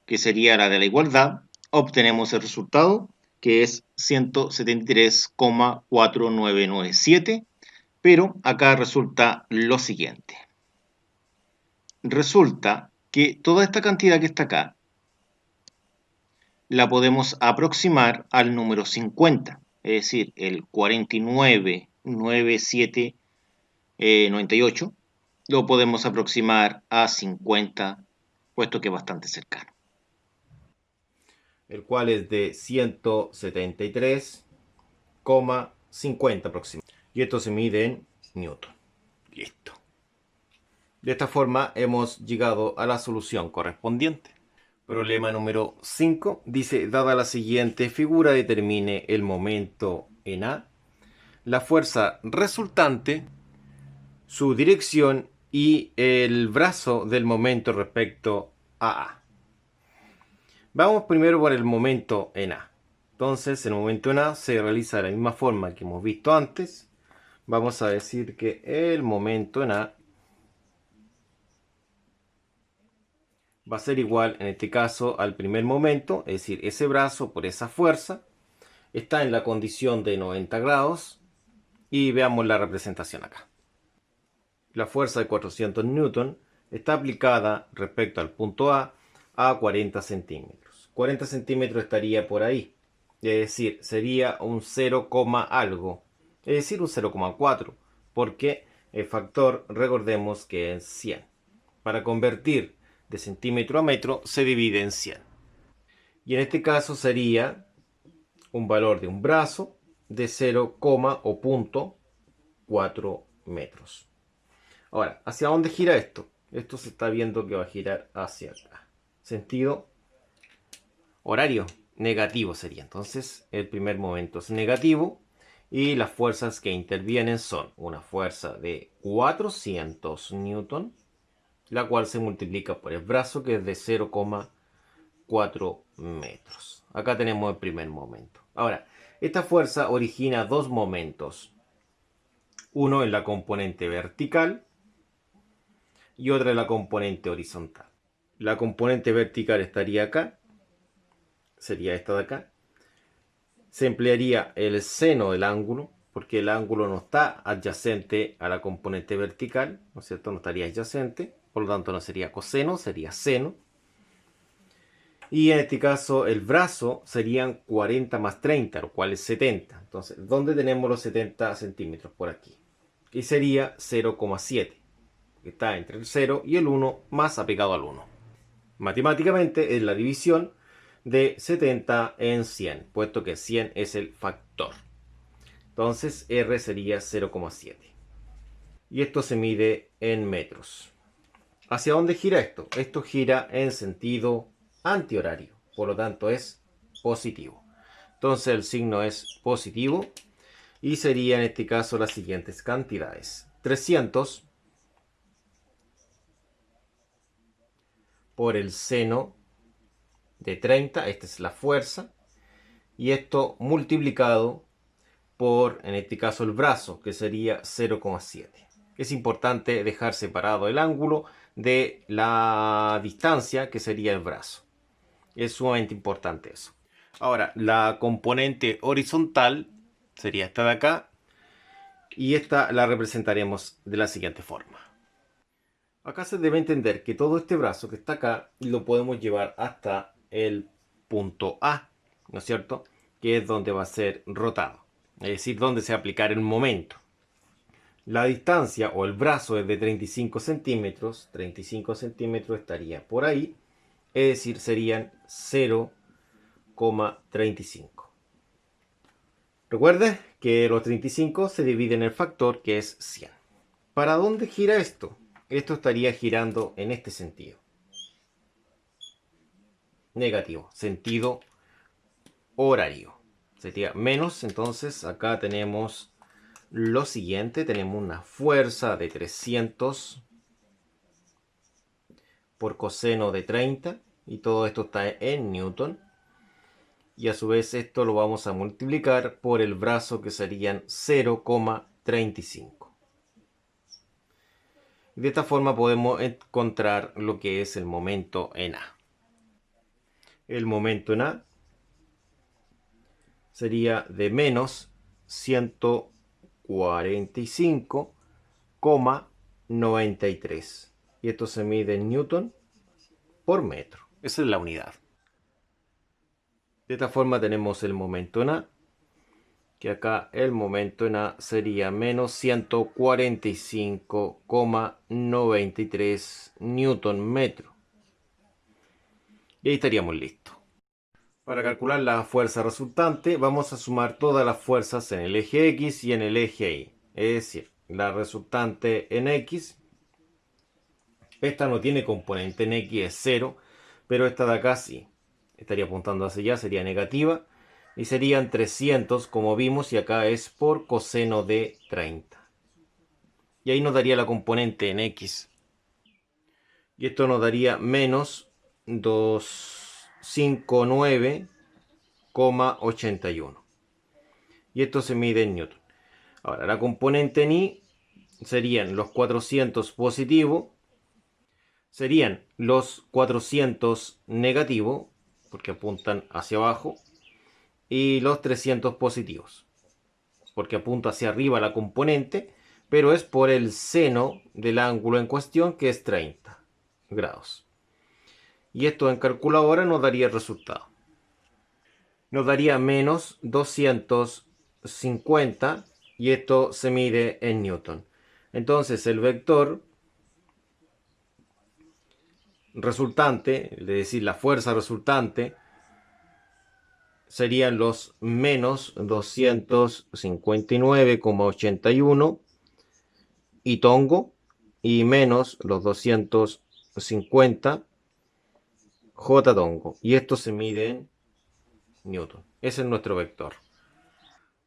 que sería la de la igualdad, obtenemos el resultado, que es 173,4997, pero acá resulta lo siguiente. Resulta que toda esta cantidad que está acá la podemos aproximar al número 50, es decir, el 49,9798 lo podemos aproximar a 50, puesto que es bastante cercano. el cual es de 173,50 aproximadamente. Y esto se mide en newton. Listo. De esta forma hemos llegado a la solución correspondiente. Problema número 5 dice, dada la siguiente figura, determine el momento en A, la fuerza resultante, su dirección y el brazo del momento respecto a A. Vamos primero por el momento en A. Entonces, el momento en A se realiza de la misma forma que hemos visto antes. Vamos a decir que el momento en A va a ser igual, en este caso, al primer momento, es decir, ese brazo por esa fuerza está en la condición de 90 grados y veamos la representación acá. La fuerza de 400 newton está aplicada respecto al punto A 40 centímetros. 40 centímetros estaría por ahí, es decir, sería un 0, algo, es decir, un 0,4, porque el factor, recordemos que es 100. Para convertir de centímetro a metro se divide en 100. Y en este caso sería un valor de un brazo de 0, o punto 4 metros. Ahora, ¿hacia dónde gira esto? Esto se está viendo que va a girar hacia acá. Sentido horario negativo sería. Entonces, el primer momento es negativo y las fuerzas que intervienen son una fuerza de 400 newton, la cual se multiplica por el brazo, que es de 0,4 metros. Acá tenemos el primer momento. Ahora, esta fuerza origina dos momentos. Uno en la componente vertical y otra en la componente horizontal. La componente vertical estaría acá, sería esta de acá. Se emplearía el seno del ángulo, porque el ángulo no está adyacente a la componente vertical, ¿no es cierto? No estaría adyacente, por lo tanto no sería coseno, sería seno. Y en este caso el brazo serían 40 más 30, lo cual es 70. Entonces, ¿dónde tenemos los 70 centímetros? Por aquí. Y sería 0,7, que está entre el 0 y el 1, más apegado al 1. Matemáticamente es la división de 70 en 100, puesto que 100 es el factor. Entonces R sería 0,7. Y esto se mide en metros. ¿Hacia dónde gira esto? Esto gira en sentido antihorario, por lo tanto es positivo. Entonces el signo es positivo y sería en este caso las siguientes cantidades. 300 por el seno de 30, esta es la fuerza, y esto multiplicado por, en este caso, el brazo, que sería 0,7. Es importante dejar separado el ángulo de la distancia, que sería el brazo. Es sumamente importante eso. Ahora, la componente horizontal sería esta de acá, y esta la representaremos de la siguiente forma. Acá se debe entender que todo este brazo que está acá lo podemos llevar hasta el punto A, ¿no es cierto? Que es donde va a ser rotado, es decir, donde se va a aplicar el momento. La distancia o el brazo es de 35 centímetros, 35 centímetros estaría por ahí, es decir, serían 0,35. Recuerde que los 35 se dividen en el factor que es 100. ¿Para dónde gira esto? Esto estaría girando en este sentido. Negativo, sentido horario. Sería menos, entonces acá tenemos lo siguiente. Tenemos una fuerza de 300 por coseno de 30. Y todo esto está en newton. Y a su vez esto lo vamos a multiplicar por el brazo, que serían 0,35. De esta forma podemos encontrar lo que es el momento en A. El momento en A sería de menos 145,93. Y esto se mide en newton por metro. Esa es la unidad. De esta forma tenemos el momento en A, que acá el momento en A sería menos 145,93 newton metro. Y ahí estaríamos listos. Para calcular la fuerza resultante vamos a sumar todas las fuerzas en el eje X y en el eje Y. Es decir, la resultante en X, esta no tiene componente en X, es 0, pero esta de acá sí. Estaría apuntando hacia allá, sería negativa. Y serían 300, como vimos, y acá es por coseno de 30. Y ahí nos daría la componente en X. Y esto nos daría menos 259,81. Y esto se mide en Newton. Ahora, la componente en I serían los 400 positivo, serían los 400 negativo, porque apuntan hacia abajo, y los 300 positivos, porque apunta hacia arriba la componente, pero es por el seno del ángulo en cuestión, que es 30 grados. Y esto en calculadora nos daría el resultado. Nos daría menos 250, y esto se mide en Newton. Entonces el vector resultante, es decir, la fuerza resultante, serían los menos 259,81 y tongo, y menos los 250 j tongo. Y esto se mide en Newton. Ese es nuestro vector.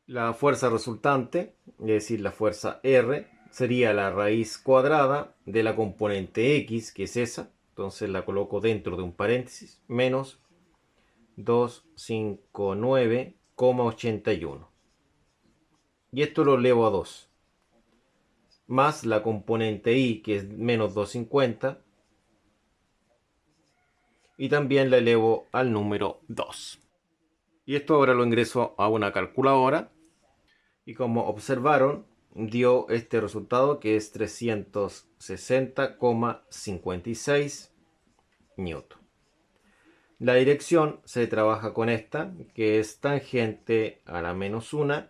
La fuerza resultante, es decir, la fuerza R, sería la raíz cuadrada de la componente X, que es esa. Entonces la coloco dentro de un paréntesis, menos 259,81. Y esto lo elevo a 2. Más la componente I, que es menos 250. Y también la elevo al número 2. Y esto ahora lo ingreso a una calculadora. Y como observaron, dio este resultado, que es 360,56 newton. La dirección se trabaja con esta, que es tangente a la menos 1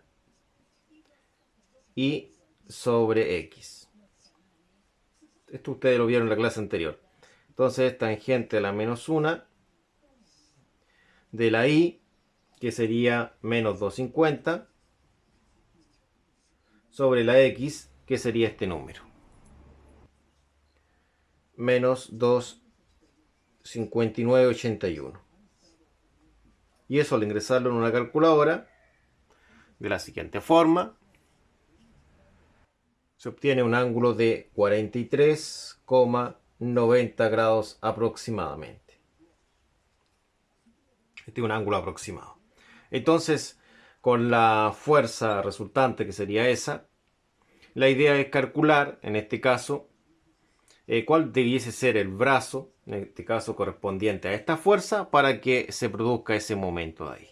y sobre X. Esto ustedes lo vieron en la clase anterior. Entonces, tangente a la menos 1 de la Y, que sería menos 250, sobre la X, que sería este número, menos 259,81. Y eso, al ingresarlo en una calculadora, de la siguiente forma, se obtiene un ángulo de 43,90 grados aproximadamente. Este es un ángulo aproximado. Entonces, con la fuerza resultante, que sería esa, la idea es calcular, en este caso, cuál debiese ser el brazo, en este caso correspondiente a esta fuerza, para que se produzca ese momento de ahí.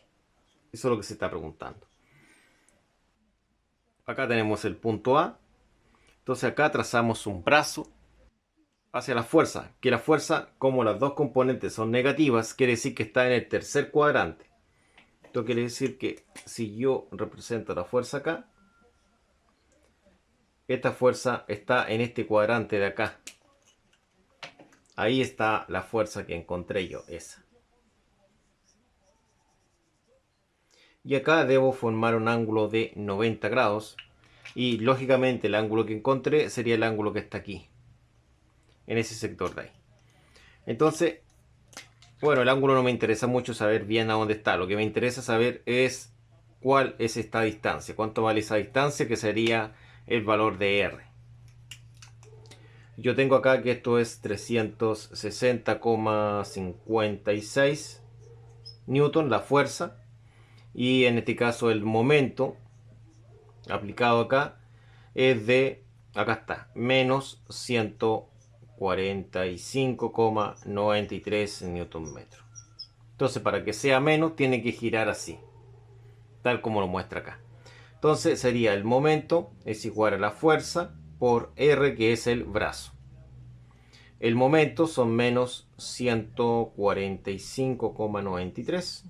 Eso es lo que se está preguntando. Acá tenemos el punto A. Entonces acá trazamos un brazo hacia la fuerza, que la fuerza, como las dos componentes son negativas, quiere decir que está en el tercer cuadrante. Esto quiere decir que si yo represento la fuerza acá, esta fuerza está en este cuadrante de acá. Ahí está la fuerza que encontré yo, esa. Y acá debo formar un ángulo de 90 grados. Y lógicamente el ángulo que encontré sería el ángulo que está aquí, en ese sector de ahí. Entonces, bueno, el ángulo no me interesa mucho saber bien a dónde está. Lo que me interesa saber es cuál es esta distancia. Cuánto vale esa distancia, que sería el valor de R. Yo tengo acá que esto es 360,56 newton, la fuerza. Y en este caso el momento aplicado acá es de, acá está, menos 145,93 newton metro. Entonces, para que sea menos, tiene que girar así, tal como lo muestra acá. Entonces sería el momento es igual a la fuerza por R, que es el brazo. El momento son menos 145,93.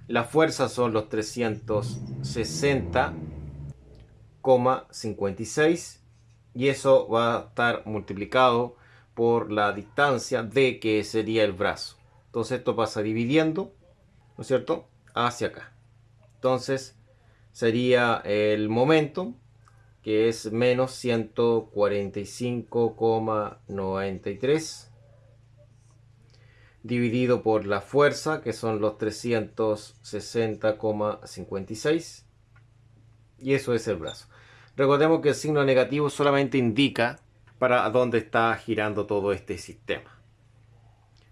La fuerza son los 360,56. Y eso va a estar multiplicado por la distancia D, que sería el brazo. Entonces esto pasa dividiendo, ¿no es cierto?, hacia acá. Entonces sería el momento, que es menos 145,93, dividido por la fuerza, que son los 360,56, y eso es el brazo. Recordemos que el signo negativo solamente indica para dónde está girando todo este sistema.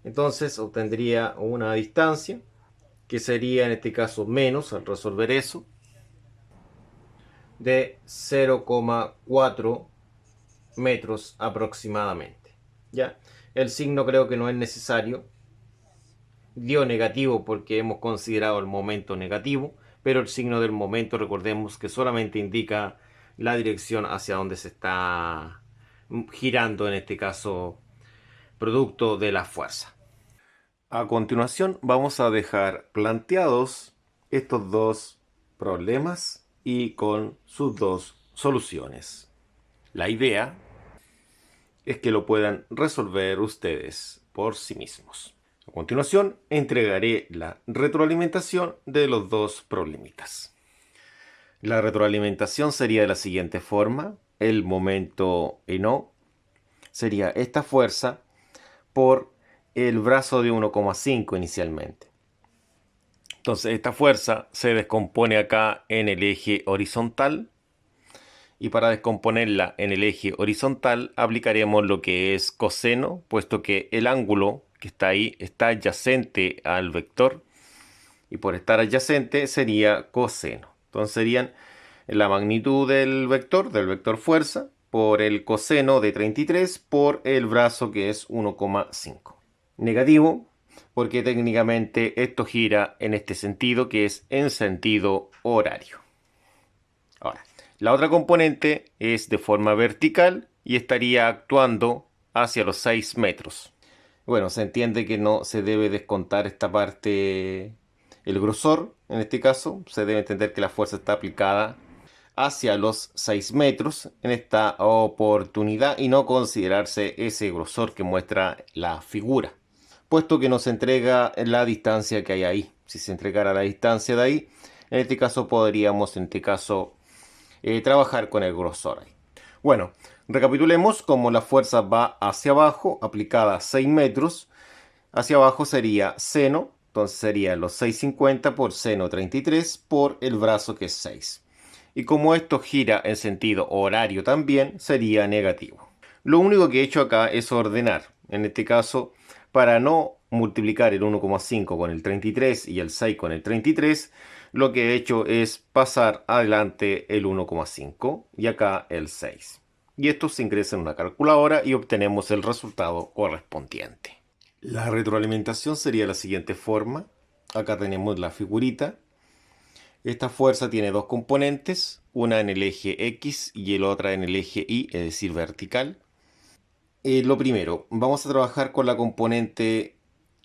Entonces obtendría una distancia, que sería en este caso menos, al resolver eso, de 0,4 metros aproximadamente. ¿Ya? El signo creo que no es necesario. Dio negativo porque hemos considerado el momento negativo, pero el signo del momento, recordemos que solamente indica la dirección hacia donde se está girando, en este caso, producto de la fuerza. A continuación vamos a dejar planteados estos dos problemas y con sus dos soluciones. La idea es que lo puedan resolver ustedes por sí mismos. A continuación entregaré la retroalimentación de los dos problemitas. La retroalimentación sería de la siguiente forma. El momento en O sería esta fuerza por el brazo de 1,5 inicialmente. Entonces esta fuerza se descompone acá en el eje horizontal, y para descomponerla en el eje horizontal aplicaremos lo que es coseno, puesto que el ángulo que está ahí está adyacente al vector, y por estar adyacente sería coseno. Entonces serían la magnitud del vector fuerza, por el coseno de 33 por el brazo, que es 1,5. Negativo, porque técnicamente esto gira en este sentido, que es en sentido horario. Ahora, la otra componente es de forma vertical y estaría actuando hacia los 6 metros. Bueno, se entiende que no se debe descontar esta parte, el grosor. En este caso, se debe entender que la fuerza está aplicada hacia los 6 metros en esta oportunidad, y no considerarse ese grosor que muestra la figura, puesto que nos entrega la distancia que hay ahí. Si se entregara la distancia de ahí, en este caso podríamos, trabajar con el grosor ahí. Bueno, recapitulemos. Como la fuerza va hacia abajo, aplicada a 6 metros, hacia abajo sería seno, entonces sería los 6,50 por seno 33 por el brazo, que es 6. Y como esto gira en sentido horario también, sería negativo. Lo único que he hecho acá es ordenar. En este caso, para no multiplicar el 1,5 con el 33 y el 6 con el 33, lo que he hecho es pasar adelante el 1,5 y acá el 6. Y esto se ingresa en una calculadora y obtenemos el resultado correspondiente. La retroalimentación sería de la siguiente forma. Acá tenemos la figurita. Esta fuerza tiene dos componentes, una en el eje X y el otra en el eje Y, es decir, vertical. Lo primero, vamos a trabajar con la componente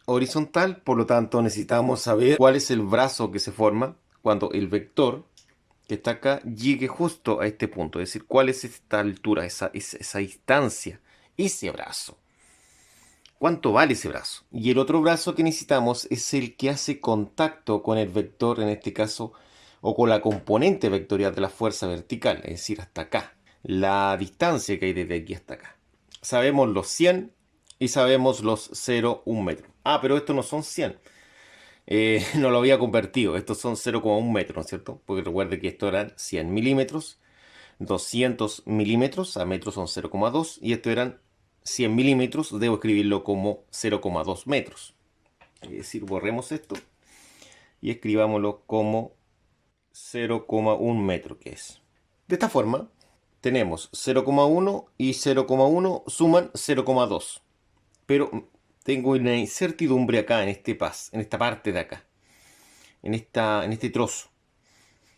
horizontal, por lo tanto necesitamos saber cuál es el brazo que se forma cuando el vector que está acá llegue justo a este punto, es decir, cuál es esta altura, esa distancia, ese brazo. ¿Cuánto vale ese brazo? Y el otro brazo que necesitamos es el que hace contacto con el vector, en este caso, o con la componente vectorial de la fuerza vertical, es decir, hasta acá. La distancia que hay desde aquí hasta acá. Sabemos los 100 y sabemos los 0,1 metro. Ah, pero estos no son 100. No lo había convertido. Estos son 0,1 metro, ¿no es cierto? Porque recuerde que esto eran 100 milímetros. 200 milímetros a metros son 0,2. Y esto eran 100 milímetros. Debo escribirlo como 0,2 metros. Es decir, borremos esto y escribámoslo como 0,1 metro, que es. De esta forma, tenemos 0,1 y 0,1 suman 0,2. Pero tengo una incertidumbre acá en esta parte de acá, en este trozo,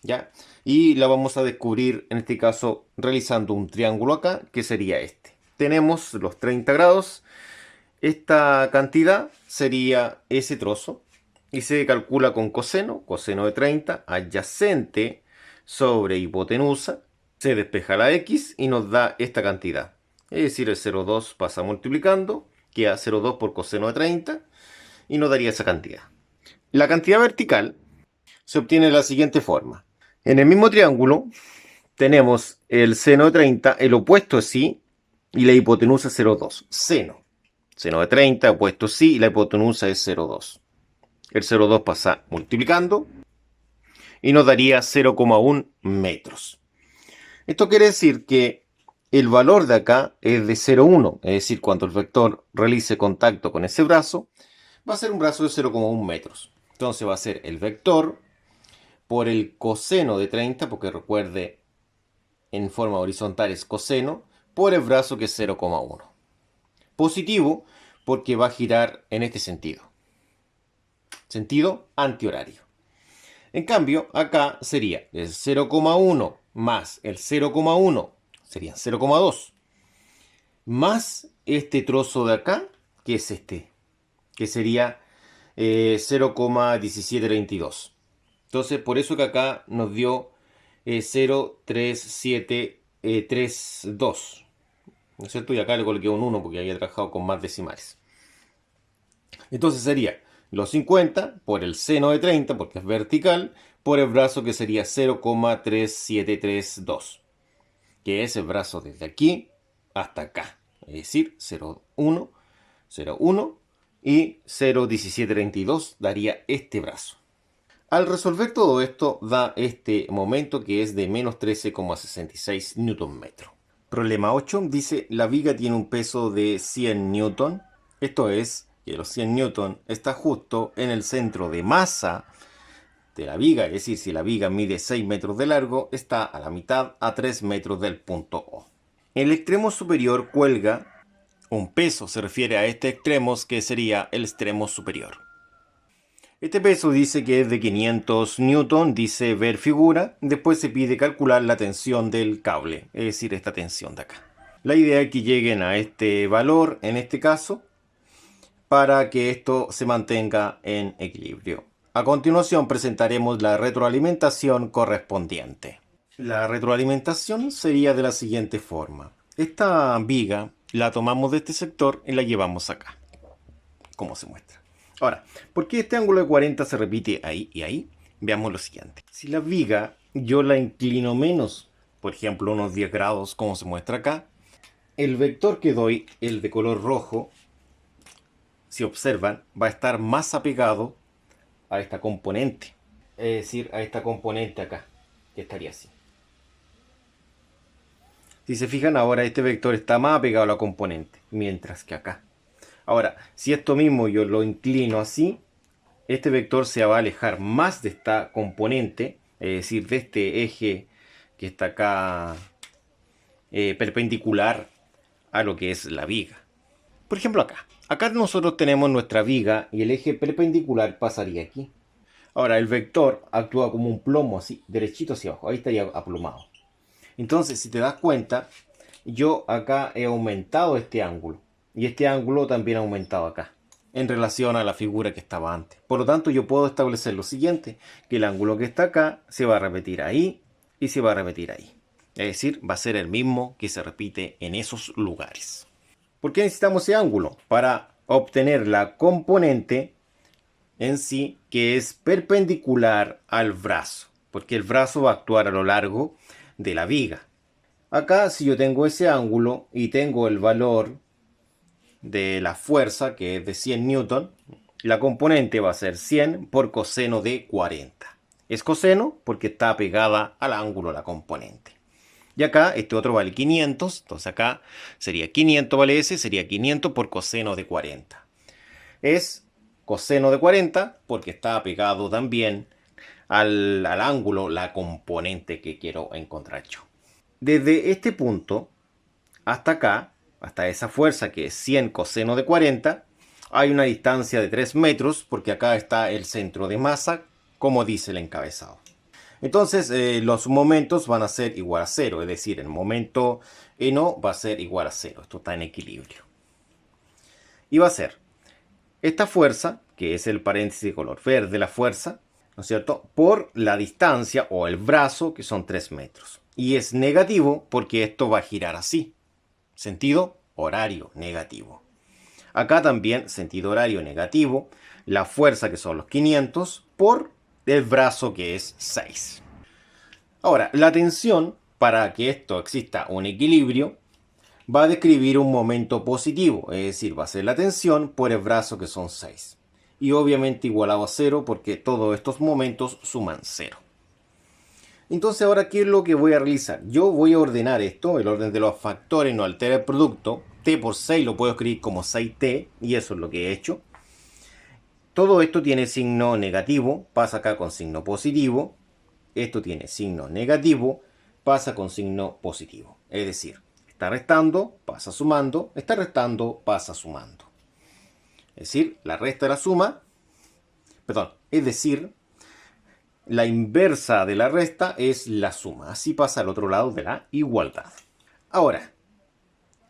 ¿ya? Y la vamos a descubrir en este caso realizando un triángulo acá, que sería este. Tenemos los 30 grados. Esta cantidad sería ese trozo y se calcula con coseno de 30 adyacente sobre hipotenusa. Se despeja la X y nos da esta cantidad. Es decir, el 0,2 pasa multiplicando, queda 0,2 por coseno de 30. y nos daría esa cantidad. La cantidad vertical se obtiene de la siguiente forma. En el mismo triángulo tenemos el seno de 30, el opuesto es sí, y la hipotenusa es 0,2. Seno de 30, opuesto sí, y la hipotenusa es 0,2. El 0,2 pasa multiplicando y nos daría 0,1 metros. Esto quiere decir que el valor de acá es de 0,1, es decir, cuando el vector realice contacto con ese brazo, va a ser un brazo de 0,1 metros. Entonces va a ser el vector por el coseno de 30, porque recuerde, en forma horizontal es coseno, por el brazo que es 0,1. Positivo porque va a girar en este sentido. Sentido antihorario. En cambio, acá sería el 0,1 más el 0,1, serían 0,2, más este trozo de acá, que es este, que sería 0,1732. Entonces, por eso que acá nos dio 0,3732. ¿No es cierto? Y acá le coloqué un 1 porque había trabajado con más decimales. Entonces sería los 50 por el seno de 30, porque es vertical, por el brazo que sería 0,3732, que es el brazo desde aquí hasta acá. Es decir, 0,1, 0,1 y 0,1732 daría este brazo. Al resolver todo esto, da este momento que es de menos 13,66 Nm. Problema 8 dice, la viga tiene un peso de 100 Newton. Esto es, que los 100 Newton está justo en el centro de masa de la viga. Es decir, si la viga mide 6 metros de largo, está a la mitad, a 3 metros del punto O. En el extremo superior cuelga un peso, se refiere a este extremo que sería el extremo superior. Este peso dice que es de 500 newton, dice ver figura. Después se pide calcular la tensión del cable, es decir, esta tensión de acá. La idea es que lleguen a este valor, en este caso, para que esto se mantenga en equilibrio. A continuación presentaremos la retroalimentación correspondiente. La retroalimentación sería de la siguiente forma. Esta viga la tomamos de este sector y la llevamos acá, como se muestra. Ahora, ¿por qué este ángulo de 40 se repite ahí y ahí? Veamos lo siguiente. Si la viga yo la inclino menos, por ejemplo unos 10 grados, como se muestra acá, el vector que doy, el de color rojo, si observan, va a estar más apegado a esta componente. Es decir, a esta componente acá, que estaría así. Si se fijan ahora, este vector está más apegado a la componente, mientras que acá. Ahora, si esto mismo yo lo inclino así, este vector se va a alejar más de esta componente, es decir, de este eje que está acá perpendicular a lo que es la viga. Por ejemplo acá. Acá nosotros tenemos nuestra viga y el eje perpendicular pasaría aquí. Ahora el vector actúa como un plomo así, derechito hacia abajo. Ahí estaría aplomado. Entonces, si te das cuenta, yo acá he aumentado este ángulo. Y este ángulo también ha aumentado acá, en relación a la figura que estaba antes. Por lo tanto, yo puedo establecer lo siguiente, que el ángulo que está acá se va a repetir ahí y se va a repetir ahí. Es decir, va a ser el mismo que se repite en esos lugares. ¿Por qué necesitamos ese ángulo? Para obtener la componente en sí que es perpendicular al brazo, porque el brazo va a actuar a lo largo de la viga. Acá, si yo tengo ese ángulo y tengo el valor de la fuerza, que es de 100 newton, la componente va a ser 100 por coseno de 40. Es coseno porque está pegada al ángulo la componente. Y acá este otro vale 500, entonces acá sería 500 vale ese, sería 500 por coseno de 40. Es coseno de 40 porque está pegado también al ángulo la componente que quiero encontrar yo. Desde este punto hasta acá, hasta esa fuerza que es 100 coseno de 40, hay una distancia de 3 metros porque acá está el centro de masa, como dice el encabezado. Entonces los momentos van a ser igual a 0, es decir, el momento no va a ser igual a 0, esto está en equilibrio. Y va a ser esta fuerza, que es el paréntesis de color verde, la fuerza, ¿no es cierto?, por la distancia o el brazo, que son 3 metros. Y es negativo porque esto va a girar así. Sentido horario negativo. Acá también sentido horario negativo, la fuerza que son los 500 por el brazo que es 6. Ahora, la tensión, para que esto exista un equilibrio, va a describir un momento positivo, es decir, va a ser la tensión por el brazo que son 6. Y obviamente igualado a 0 porque todos estos momentos suman 0. Entonces ahora, ¿qué es lo que voy a realizar? Yo voy a ordenar esto, el orden de los factores no altera el producto. T por 6 lo puedo escribir como 6T y eso es lo que he hecho. Todo esto tiene signo negativo, pasa acá con signo positivo. Esto tiene signo negativo, pasa con signo positivo. Es decir, está restando, pasa sumando, está restando, pasa sumando. Es decir, la resta de la suma, es decir, la inversa de la resta es la suma. Así pasa al otro lado de la igualdad. Ahora,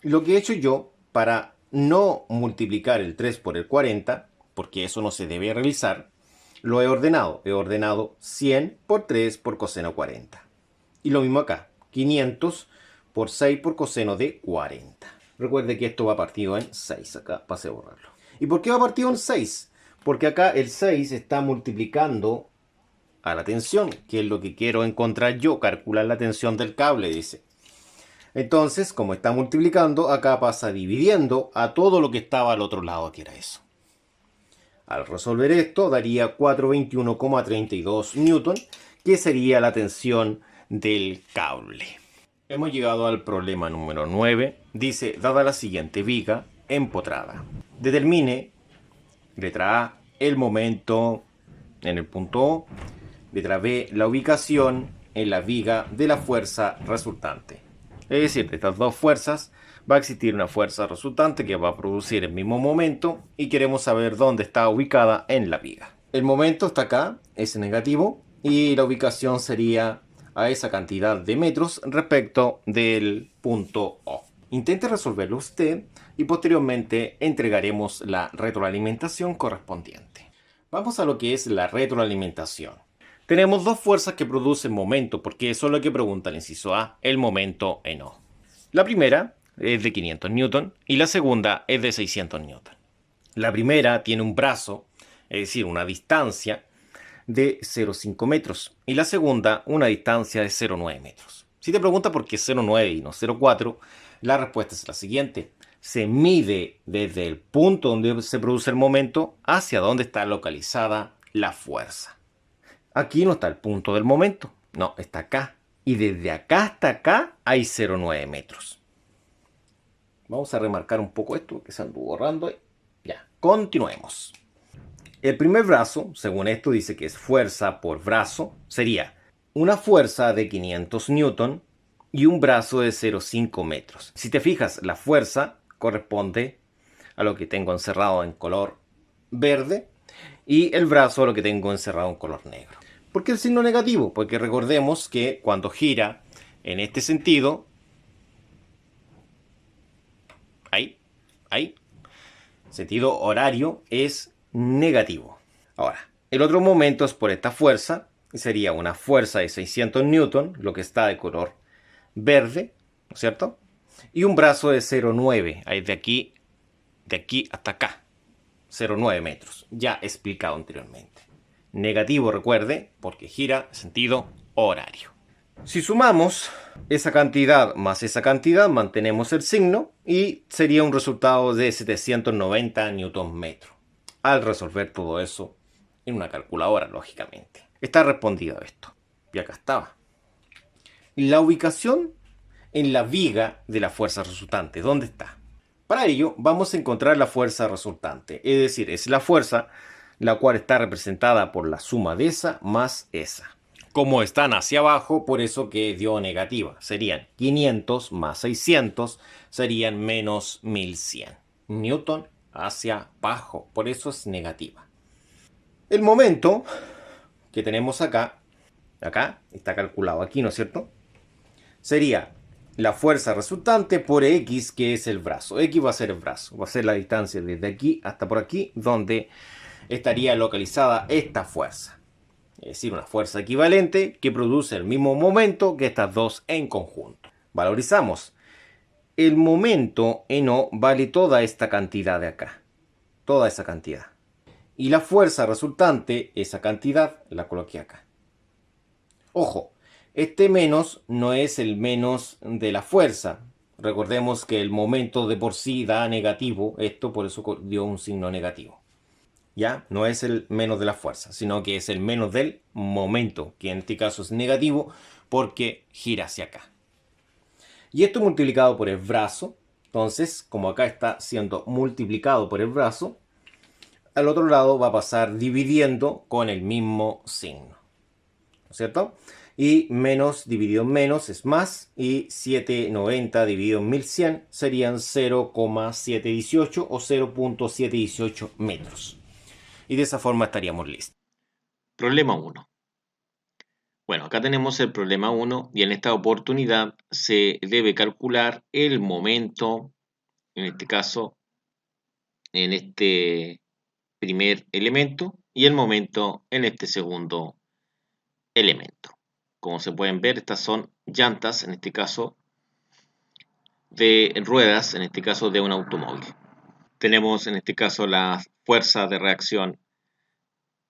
lo que he hecho yo para no multiplicar el 3 por el 40, porque eso no se debe realizar, lo he ordenado. He ordenado 100 por 3 por coseno 40. Y lo mismo acá, 500 por 6 por coseno de 40. Recuerde que esto va partido en 6. Acá pasé a borrarlo. ¿Y por qué va partido en 6? Porque acá el 6 está multiplicando a la tensión, que es lo que quiero encontrar yo, calcular la tensión del cable, dice. Entonces, como está multiplicando, acá pasa dividiendo a todo lo que estaba al otro lado, que era eso. Al resolver esto, daría 421,32 newton, que sería la tensión del cable. Hemos llegado al problema número 9. Dice, dada la siguiente viga empotrada, determine, letra A, el momento en el punto O, letra B, la ubicación en la viga de la fuerza resultante. Es decir, de estas dos fuerzas va a existir una fuerza resultante que va a producir el mismo momento y queremos saber dónde está ubicada en la viga. El momento está acá, es negativo, y la ubicación sería a esa cantidad de metros respecto del punto O. Intente resolverlo usted y posteriormente entregaremos la retroalimentación correspondiente. Vamos a lo que es la retroalimentación. Tenemos dos fuerzas que producen momento, porque eso es lo que pregunta el inciso A, el momento en O. La primera es de 500 newton y la segunda es de 600 newton. La primera tiene un brazo, es decir, una distancia de 0,5 metros y la segunda una distancia de 0,9 metros. Si te pregunta por qué 0,9 y no 0,4, la respuesta es la siguiente. Se mide desde el punto donde se produce el momento hacia donde está localizada la fuerza. Aquí no está el punto del momento, no, está acá. Y desde acá hasta acá hay 0,9 metros. Vamos a remarcar un poco esto que se anduvo borrando. Ya, continuemos. El primer brazo, según esto, dice que es fuerza por brazo. Sería una fuerza de 500 newton y un brazo de 0,5 metros. Si te fijas, la fuerza corresponde a lo que tengo encerrado en color verde y el brazo a lo que tengo encerrado en color negro. ¿Por qué el signo negativo? Porque recordemos que cuando gira en este sentido, ahí, sentido horario es negativo. Ahora, el otro momento es por esta fuerza, sería una fuerza de 600 newton, lo que está de color verde, ¿no es cierto? Y un brazo de 0,9, ahí de aquí hasta acá, 0,9 metros, ya explicado anteriormente. Negativo, recuerde, porque gira sentido horario. Si sumamos esa cantidad más esa cantidad, mantenemos el signo y sería un resultado de 790 newton metro. Al resolver todo eso en una calculadora, lógicamente. Está respondido esto. Y acá estaba. La ubicación en la viga de la fuerza resultante. ¿Dónde está? Para ello, vamos a encontrar la fuerza resultante. Es decir, es la fuerza la cual está representada por la suma de esa más esa. Como están hacia abajo, por eso que dio negativa. Serían 500 más 600, serían menos 1100. Newton hacia abajo, por eso es negativa. El momento que tenemos acá está calculado aquí, ¿no es cierto? Sería la fuerza resultante por X, que es el brazo. X va a ser el brazo, va a ser la distancia desde aquí hasta por aquí, donde estaría localizada esta fuerza. Es decir, una fuerza equivalente que produce el mismo momento que estas dos en conjunto. Valorizamos. el momento en O vale toda esta cantidad de acá. Toda esa cantidad. Y la fuerza resultante, esa cantidad, la coloqué acá. Ojo, este menos no es el menos de la fuerza. Recordemos que el momento de por sí da negativo, esto por eso dio un signo negativo. ¿Ya? No es el menos de la fuerza, sino que es el menos del momento, que en este caso es negativo porque gira hacia acá. Y esto multiplicado por el brazo, entonces, como acá está siendo multiplicado por el brazo, al otro lado va a pasar dividiendo con el mismo signo. ¿No es cierto? Y menos dividido en menos es más, y 790 dividido en 1100 serían 0,718 o 0,718 metros. Y de esa forma estaríamos listos. Problema 1. Bueno, acá tenemos el problema 1 y en esta oportunidad se debe calcular el momento, en este caso, en este primer elemento y el momento en este segundo elemento. Como se pueden ver, estas son llantas, en este caso, de ruedas, en este caso de un automóvil. Tenemos en este caso la fuerza de reacción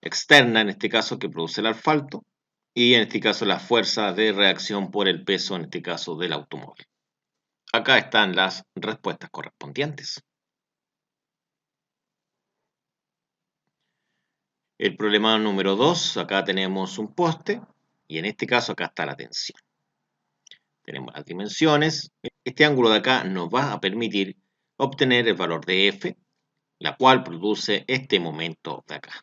externa, en este caso que produce el asfalto, y en este caso la fuerza de reacción por el peso, en este caso del automóvil. Acá están las respuestas correspondientes. El problema número 2, acá tenemos un poste, y en este caso acá está la tensión. Tenemos las dimensiones. Este ángulo de acá nos va a permitir obtener el valor de F, la cual produce este momento de acá.